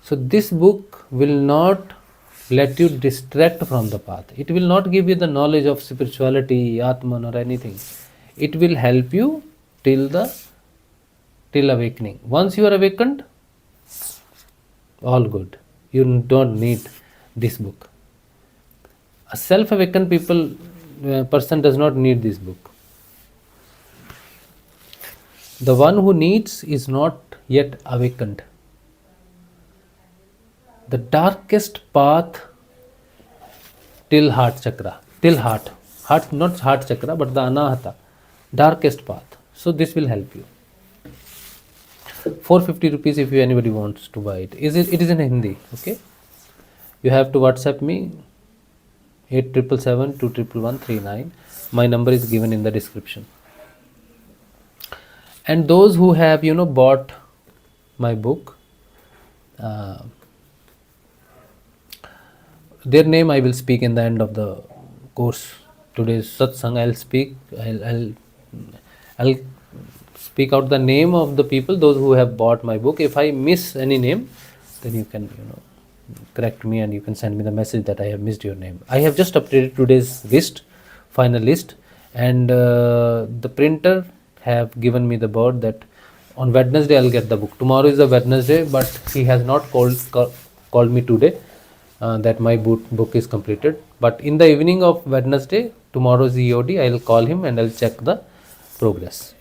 So this book will not let you distract from the path. It will not give you the knowledge of spirituality, Atman or anything. It will help you till awakening. Once you are awakened, all good. You don't need this book. A self-awakened person does not need this book. The one who needs is not yet awakened. The darkest path till heart chakra, not heart chakra, but the anahata, darkest path. So this will help you. 450 rupees if anybody wants to buy it. It is in Hindi, okay? You have to WhatsApp me 8777 My number is given in the description. And those who have bought my book, their name I will speak in the end of the course. Today's satsang I'll speak out the name of the people, those who have bought my book. If I miss any name, then you can correct me and you can send me the message that I have missed your name. I have just updated today's list, final list, and the printer have given me the word that on Wednesday I'll get the book. Tomorrow is a Wednesday, but he has not called me today that my book is completed. But in the evening of Wednesday, tomorrow's EOD, I'll call him and I'll check the progress.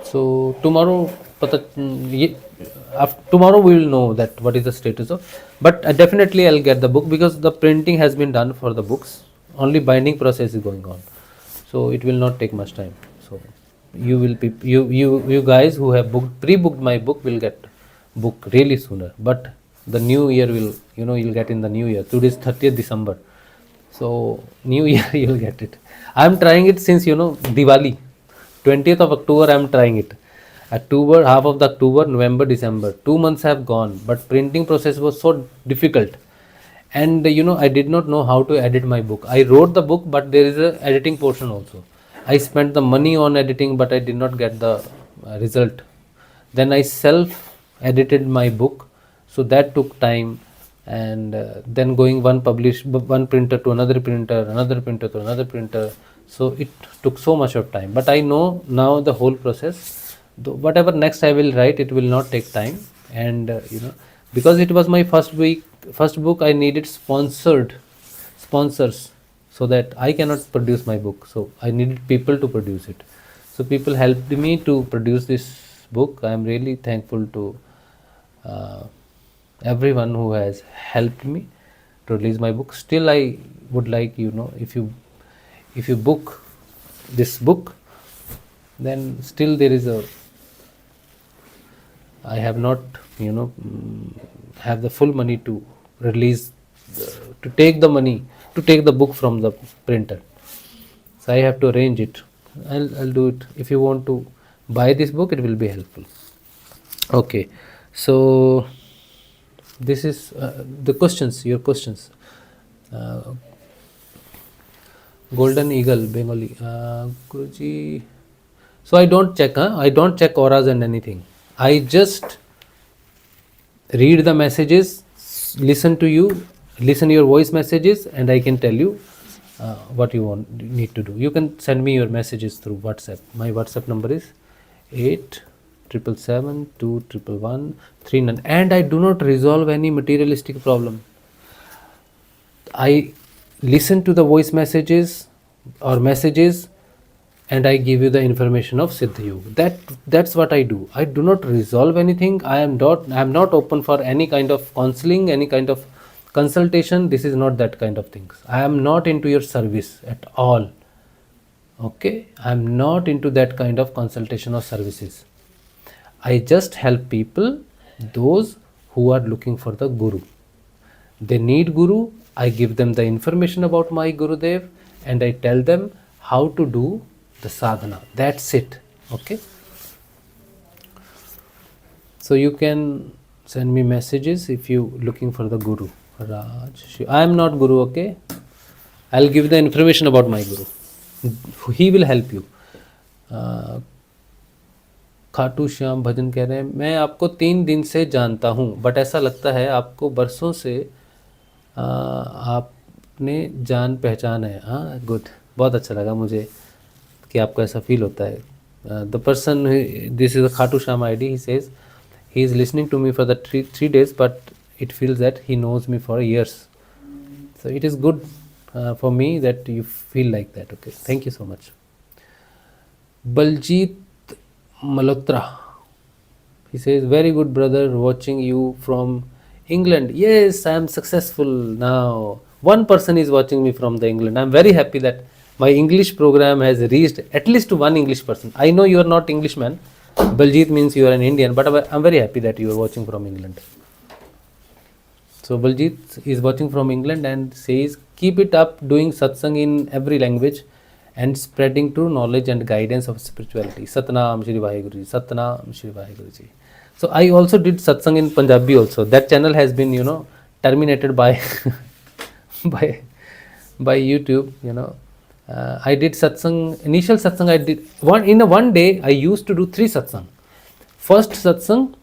So tomorrow we will know that what is the status of, but definitely I'll get the book because the printing has been done for the books. Only binding process is going on, so it will not take much time. So you guys who have pre-booked my book will get book really sooner, but the new year will you'll get in the new year. Today is 30th December, so new year you'll get it. I'm trying it since Diwali. 20th of October I am trying it. October, half of the October, November, December. 2 months have gone, but printing process was so difficult. And I did not know how to edit my book. I wrote the book, but there is a editing portion also. I spent the money on editing, but I did not get the result. Then I self-edited my book, so that took time. And then going one printer to another printer to another printer. So it took so much of time, but I know now the whole process. Whatever next I will write, it will not take time. And because it was my first book, I needed sponsors, so that I cannot produce my book. So I needed people to produce it. So people helped me to produce this book. I am really thankful to everyone who has helped me to release my book. Still, I would like if you book this book, then still there is I have not have the full money to release to take the book from the printer. So I have to arrange it. I'll do it. If you want to buy this book, it will be helpful. Okay, so this is your questions. Golden Eagle, Bengali. Guruji. So I don't check auras and anything. I just read the messages, listen your voice messages, and I can tell you what you need to do. You can send me your messages through WhatsApp. My WhatsApp number is 877721139, and I do not resolve any materialistic problem. I listen to the voice messages and I give you the information of Siddha Yoga. That's what I do. I do not resolve anything. I am not open for any kind of counseling, any kind of consultation. This is not that kind of things. I am not into your service at all. Okay, I am not into that kind of consultation or services. I just help people, those who are looking for the Guru. They need Guru. I give them the information about my Gurudev, and I tell them how to do the sadhana. That's it. Okay. So you can send me messages if you looking for the guru. Rajshiv. I am not guru. Okay. I'll give the information about my guru. He will help you. Khatu Shyam भजन कह रहे हैं, मैं आपको 3 दिन से जानता हूँ, but ऐसा लगता है आपको बरसों से आपने जान पहचान है. हाँ, गुड, बहुत अच्छा लगा मुझे कि आपको ऐसा फील होता है. The person, this is a Khatu Shyam ID, he says he is listening to me for the 3 days, but it feels that he knows me for years. So it is good for me that you feel like that. Okay, thank you so much. Baljit Malhotra, he says, very good brother, watching you from England. Yes, I am successful now. One person is watching me from the England. I am very happy that my English program has reached at least to one English person. I know you are not Englishman. Baljit means you are an Indian, but I am very happy that you are watching from England. So Baljit is watching from England and says, keep it up, doing satsang in every language and spreading true knowledge and guidance of spirituality. Satnam Shri Vaheguru Ji. Satnam Shri Vaheguru Ji. So I also did satsang in Punjabi also. That channel has been, terminated by by YouTube. I did satsang. Initial satsang I did one day. I used to do 3 satsang. First satsang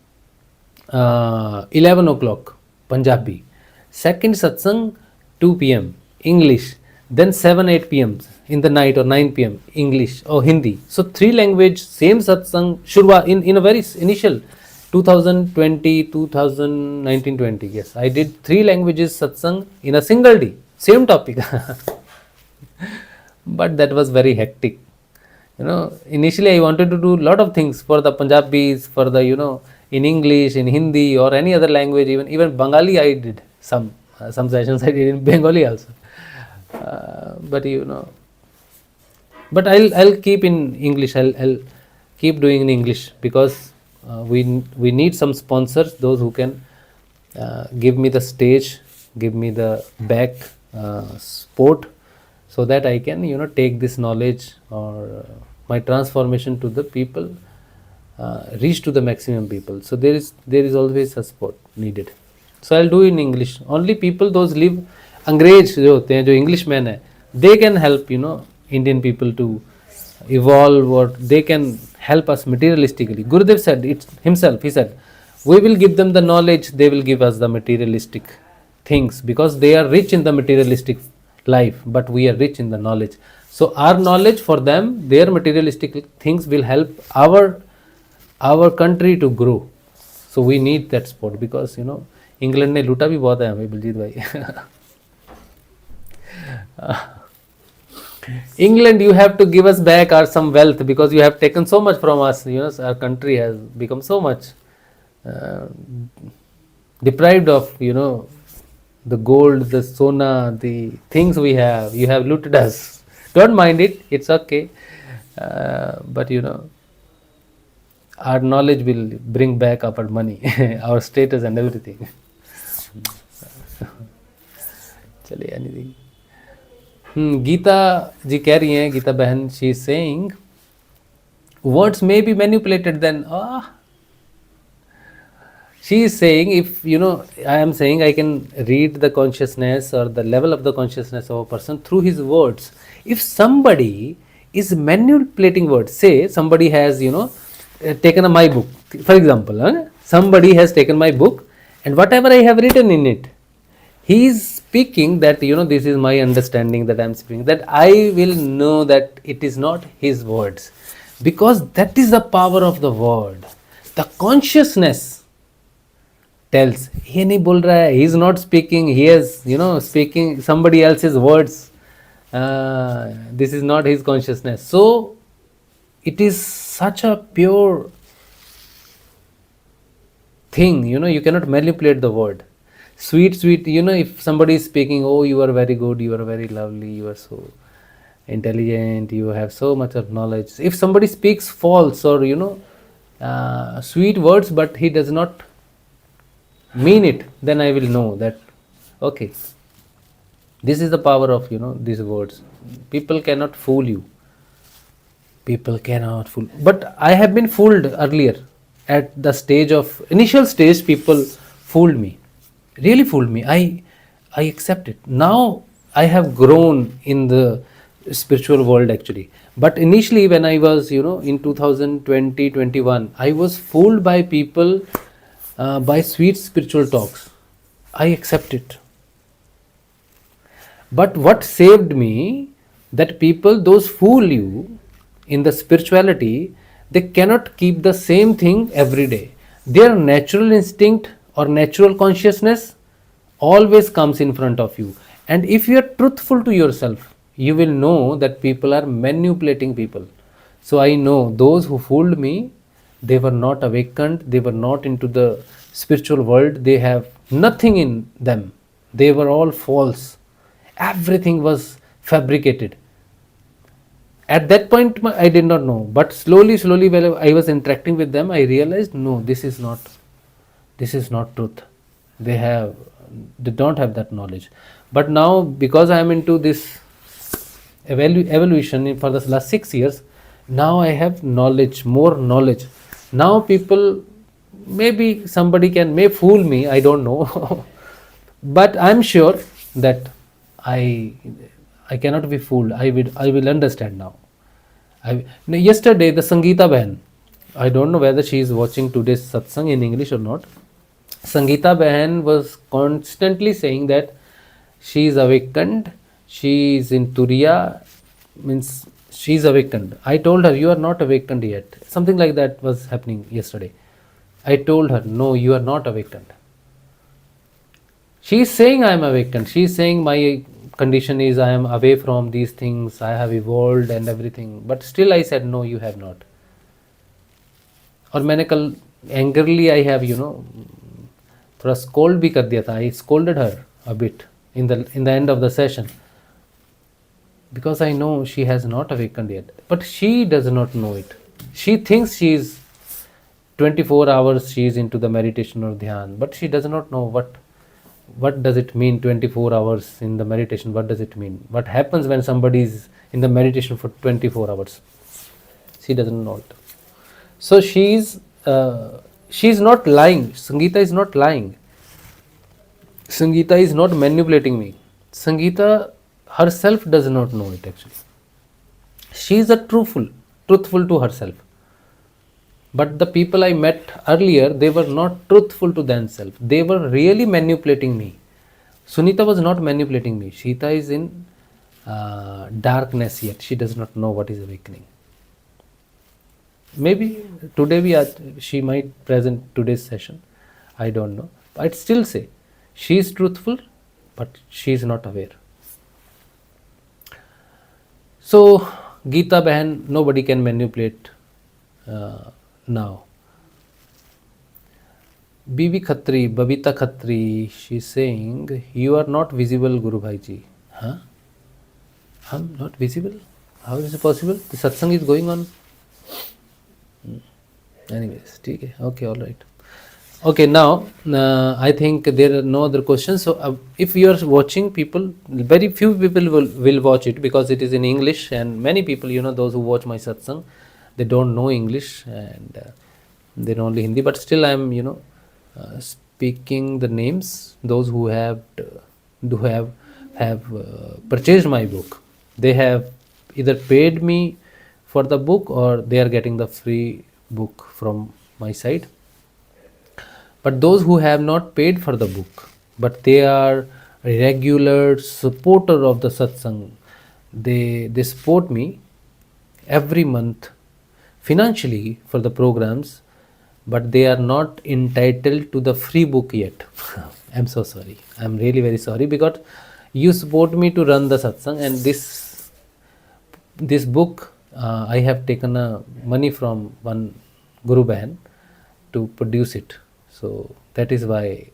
11 o'clock Punjabi. Second satsang 2 p.m. English. Then 7-8 p.m. in the night or 9 p.m. English or Hindi. So 3 language, same satsang. Shurwa in a very initial 2020, 2019, 20. Yes, I did 3 languages satsang in a single day. Same topic. But that was very hectic. Initially I wanted to do a lot of things for the Punjabis, for the, in English, in Hindi or any other language, even Bengali I did some sessions I did in Bengali also. But I'll keep in English. I'll keep doing in English because we need some sponsors, those who can give me the stage, give me the back support, so that I can take this knowledge or my transformation to the people, reach to the maximum people. So there is always a support needed. So I'll do in English. Only people those live अंग्रेज जो होते हैं, जो English man है, they can help Indian people to evolve, or they can help us materialistically. Gurudev said it himself. He said, we will give them the knowledge, they will give us the materialistic things, because they are rich in the materialistic life, but we are rich in the knowledge. So our knowledge for them, their materialistic things will help our country to grow. So we need that support, because England ने लूटा भी बहुत है हमें, बलजीत भाई. England, you have to give us back some wealth, because you have taken so much from us. Our country has become so much deprived of the gold, the sona, the things we have. You have looted us. Don't mind it, it's okay. But our knowledge will bring back our money, our status and everything. चलिए anything. Gita जी कह रही हैं, गीता बहन, she is saying, words may be manipulated then. She is saying, if I am saying I can read the consciousness or the level of the consciousness of a person through his words. If somebody is manipulating words, say somebody has taken my book, for example, somebody has taken my book and whatever I have written in it, he is speaking that this is my understanding that I am speaking, that I will know that it is not his words, because that is the power of the word. The consciousness tells, he nahi bol raha hai, he is not speaking, he is speaking somebody else's words. This is not his consciousness. So it is such a pure thing, you cannot manipulate the word. Sweet, if somebody is speaking, oh, you are very good, you are very lovely, you are so intelligent, you have so much of knowledge. If somebody speaks false or sweet words, but he does not mean it, then I will know that, okay, this is the power of these words. People cannot fool you. People cannot fool. But I have been fooled earlier. At the initial stage, people fooled me. Really fooled me. I accept it. Now I have grown in the spiritual world actually. But initially when I was, in 2020, 21, I was fooled by people, by sweet spiritual talks. I accept it. But what saved me, that people, those fool you in the spirituality, they cannot keep the same thing every day. Their natural instinct or natural consciousness always comes in front of you. And if you are truthful to yourself, you will know that people are manipulating people. So I know those who fooled me, they were not awakened, they were not into the spiritual world, they have nothing in them. They were all false. Everything was fabricated. At that point, I did not know. But slowly, while I was interacting with them, I realized, no, this is not truth. They don't have that knowledge. But now, because I am into this evolution for the last 6 years, now I have knowledge, more knowledge. Now people, maybe somebody may fool me, I don't know. But I am sure that I cannot be fooled. I will understand now. Yesterday, the Sangeeta Bahan, I don't know whether she is watching today's satsang in English or not. Sangeeta Bahan was constantly saying that she is awakened, she is in Turiya, means she is awakened. I told her, you are not awakened yet. Something like that was happening yesterday. I told her, no, you are not awakened. She is saying I am awakened. She is saying my condition is I am away from these things, I have evolved and everything. But still I said, no, you have not. और मैंने कल angrily I have, थोड़ा scold भी कर दिया था. I scolded her a bit in the end of the session. Because I know she has not awakened yet. But she does not know it. She thinks she is 24 hours, she is into the meditation or dhyan. But she does not know what does it mean 24 hours in the meditation. What does it mean? What happens when somebody is in the meditation for 24 hours? She doesn't know it. So she is not lying. Sangeeta is not lying. Sangeeta is not manipulating me. Sangeeta herself does not know it actually. She is truthful to herself. But the people I met earlier, they were not truthful to themselves. They were really manipulating me. Sunita was not manipulating me. Shita is in darkness yet. She does not know what is awakening. Maybe today she might present today's session. I don't know. I'd still say she is truthful, but she is not aware. So Geeta Bahan, nobody can manipulate now. Bibi Khatri, Babita Khatri, she is saying, you are not visible, Guru Bhai Ji. Huh? I'm not visible? How is it possible? The satsang is going on. Anyways, okay, all right. Okay, now I think there are no other questions. So if you are watching, people, very few people will watch it because it is in English, and many people, those who watch my satsang, they don't know English and they know only Hindi. But still I am, speaking the names, those who have purchased my book. They have either paid me for the book or they are getting the free book from my side. But those who have not paid for the book, but they are a regular supporter of the satsang, they support me every month financially for the programs, but they are not entitled to the free book yet. I'm so sorry. I'm really very sorry, because you support me to run the satsang, and this book I have taken money from one Guru Bahan to produce it. So that is why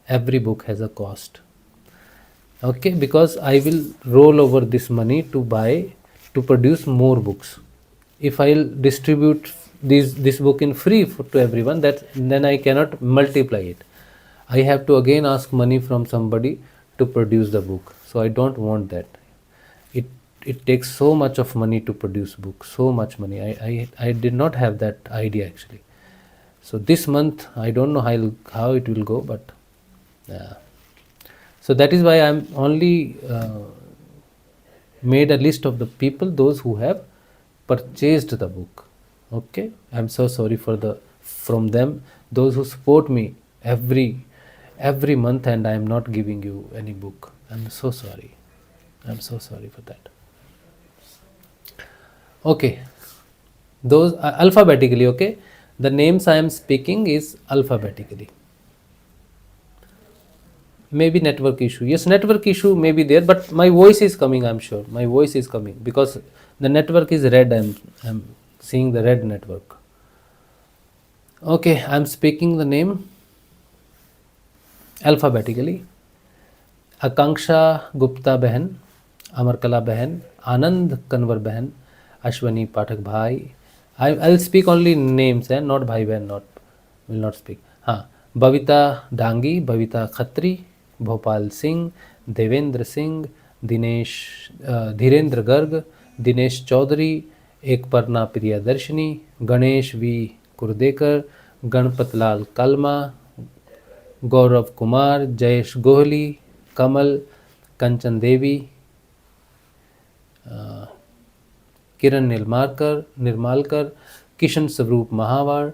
every book has a cost. Okay, because I will roll over this money to produce more books. If I'll distribute this book in free to everyone, then I cannot multiply it. I have to again ask money from somebody to produce the book. So I don't want that. it takes so much of money to produce book, so much money. I did not have that idea actually. So this month I don't know how it will go, but so that is why I'm only made a list of the people, those who have purchased the book. Okay, I'm so sorry from them, those who support me every month, and I am not giving you any book. I'm so sorry. I'm so sorry for that. Okay, those are alphabetically. Okay, the names I am speaking is alphabetically. Maybe network issue. Yes, network issue may be there, but my voice is coming. I'm sure my voice is coming because the network is red. I'm seeing the red network. Okay, I'm speaking the name alphabetically. Akanksha Gupta Behan, Amarkala Behan, Anand Kanwar Behan, Ashwani Pathak Bhai. I'll speak only names, not Bhai Behan, will not speak. हाँ, Bhavita Dangi, Bhavita Khatri, Bhopal Singh, Devendra Singh, Dhirendra Garg, Dinesh Chaudhary, Ekparna Priyadarshini, Ganesh V. Kurdekar, Ganpat Lal Kalma, Gaurav Kumar, Jayesh Gohli, कमल, कंचन देवी, किरण निर्मालकर, किशन स्वरूप महावर,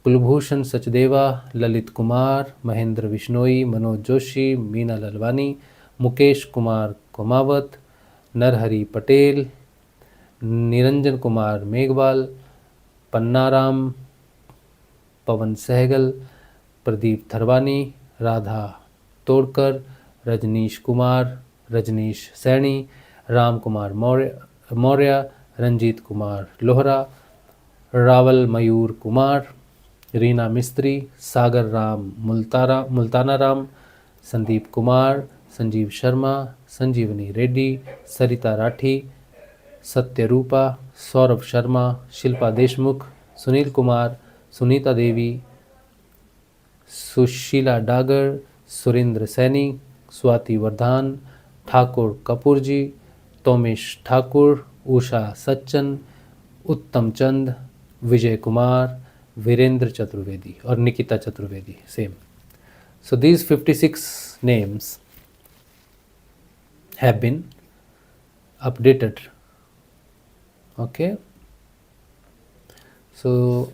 कुलभूषण सचदेवा, ललित कुमार, महेंद्र बिश्नोई, मनोज जोशी, मीना ललवानी, मुकेश कुमार कुमावत, नरहरि पटेल, निरंजन कुमार मेघवाल, पन्नाराम, पवन सहगल, प्रदीप थरवानी, राधा तोड़कर, रजनीश कुमार, रजनीश सैनी, राम कुमार मौर्य, रंजीत कुमार लोहरा, रावल मयूर कुमार, रीना मिस्त्री, सागर राम मुल्ताना राम, संदीप कुमार, संजीव शर्मा, संजीवनी रेड्डी, सरिता राठी, सत्यरूपा, सौरभ शर्मा, शिल्पा देशमुख, सुनील कुमार, सुनीता देवी, सुशीला डागर, सुरेंद्र सैनी, स्वाति वर्धान, ठाकुर कपूर जी, तोमेश ठाकुर, उषा सच्चन, उत्तम चंद, विजय कुमार, वीरेंद्र चतुर्वेदी और Nikita Chaturvedi. Same. So these 56 names have been updated. Okay. So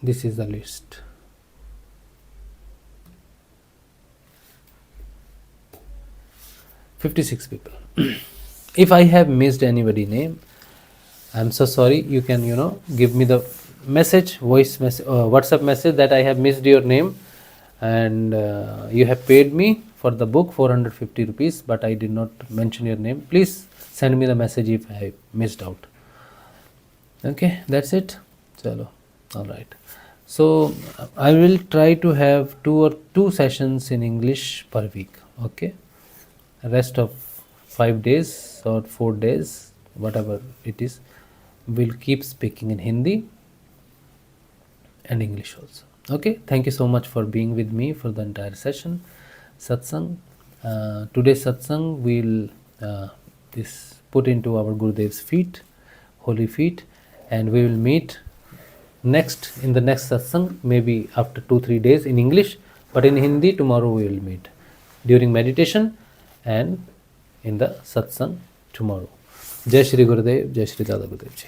this is the list. $56 people. If I have missed anybody name, I'm so sorry. You can give me the message, voice message, WhatsApp message that I have missed your name, and you have paid me for the book 450 rupees, but I did not mention your name. Please send me the message if I missed out. Okay, that's it. Chalo. All right. So I will try to have two sessions in English per week. Okay. Rest of 5 days or 4 days, whatever it is, we'll keep speaking in Hindi and English also. Okay. Thank you so much for being with me for the entire session. Satsang. Today's satsang we'll put into our Gurudev's feet, holy feet, and we will meet in the next satsang, maybe after 2-3 days in English, but in Hindi tomorrow we will meet during meditation and in the satsang tomorrow. Jai Shri Gurudev, Jai Shri Dada Gurudev Ji.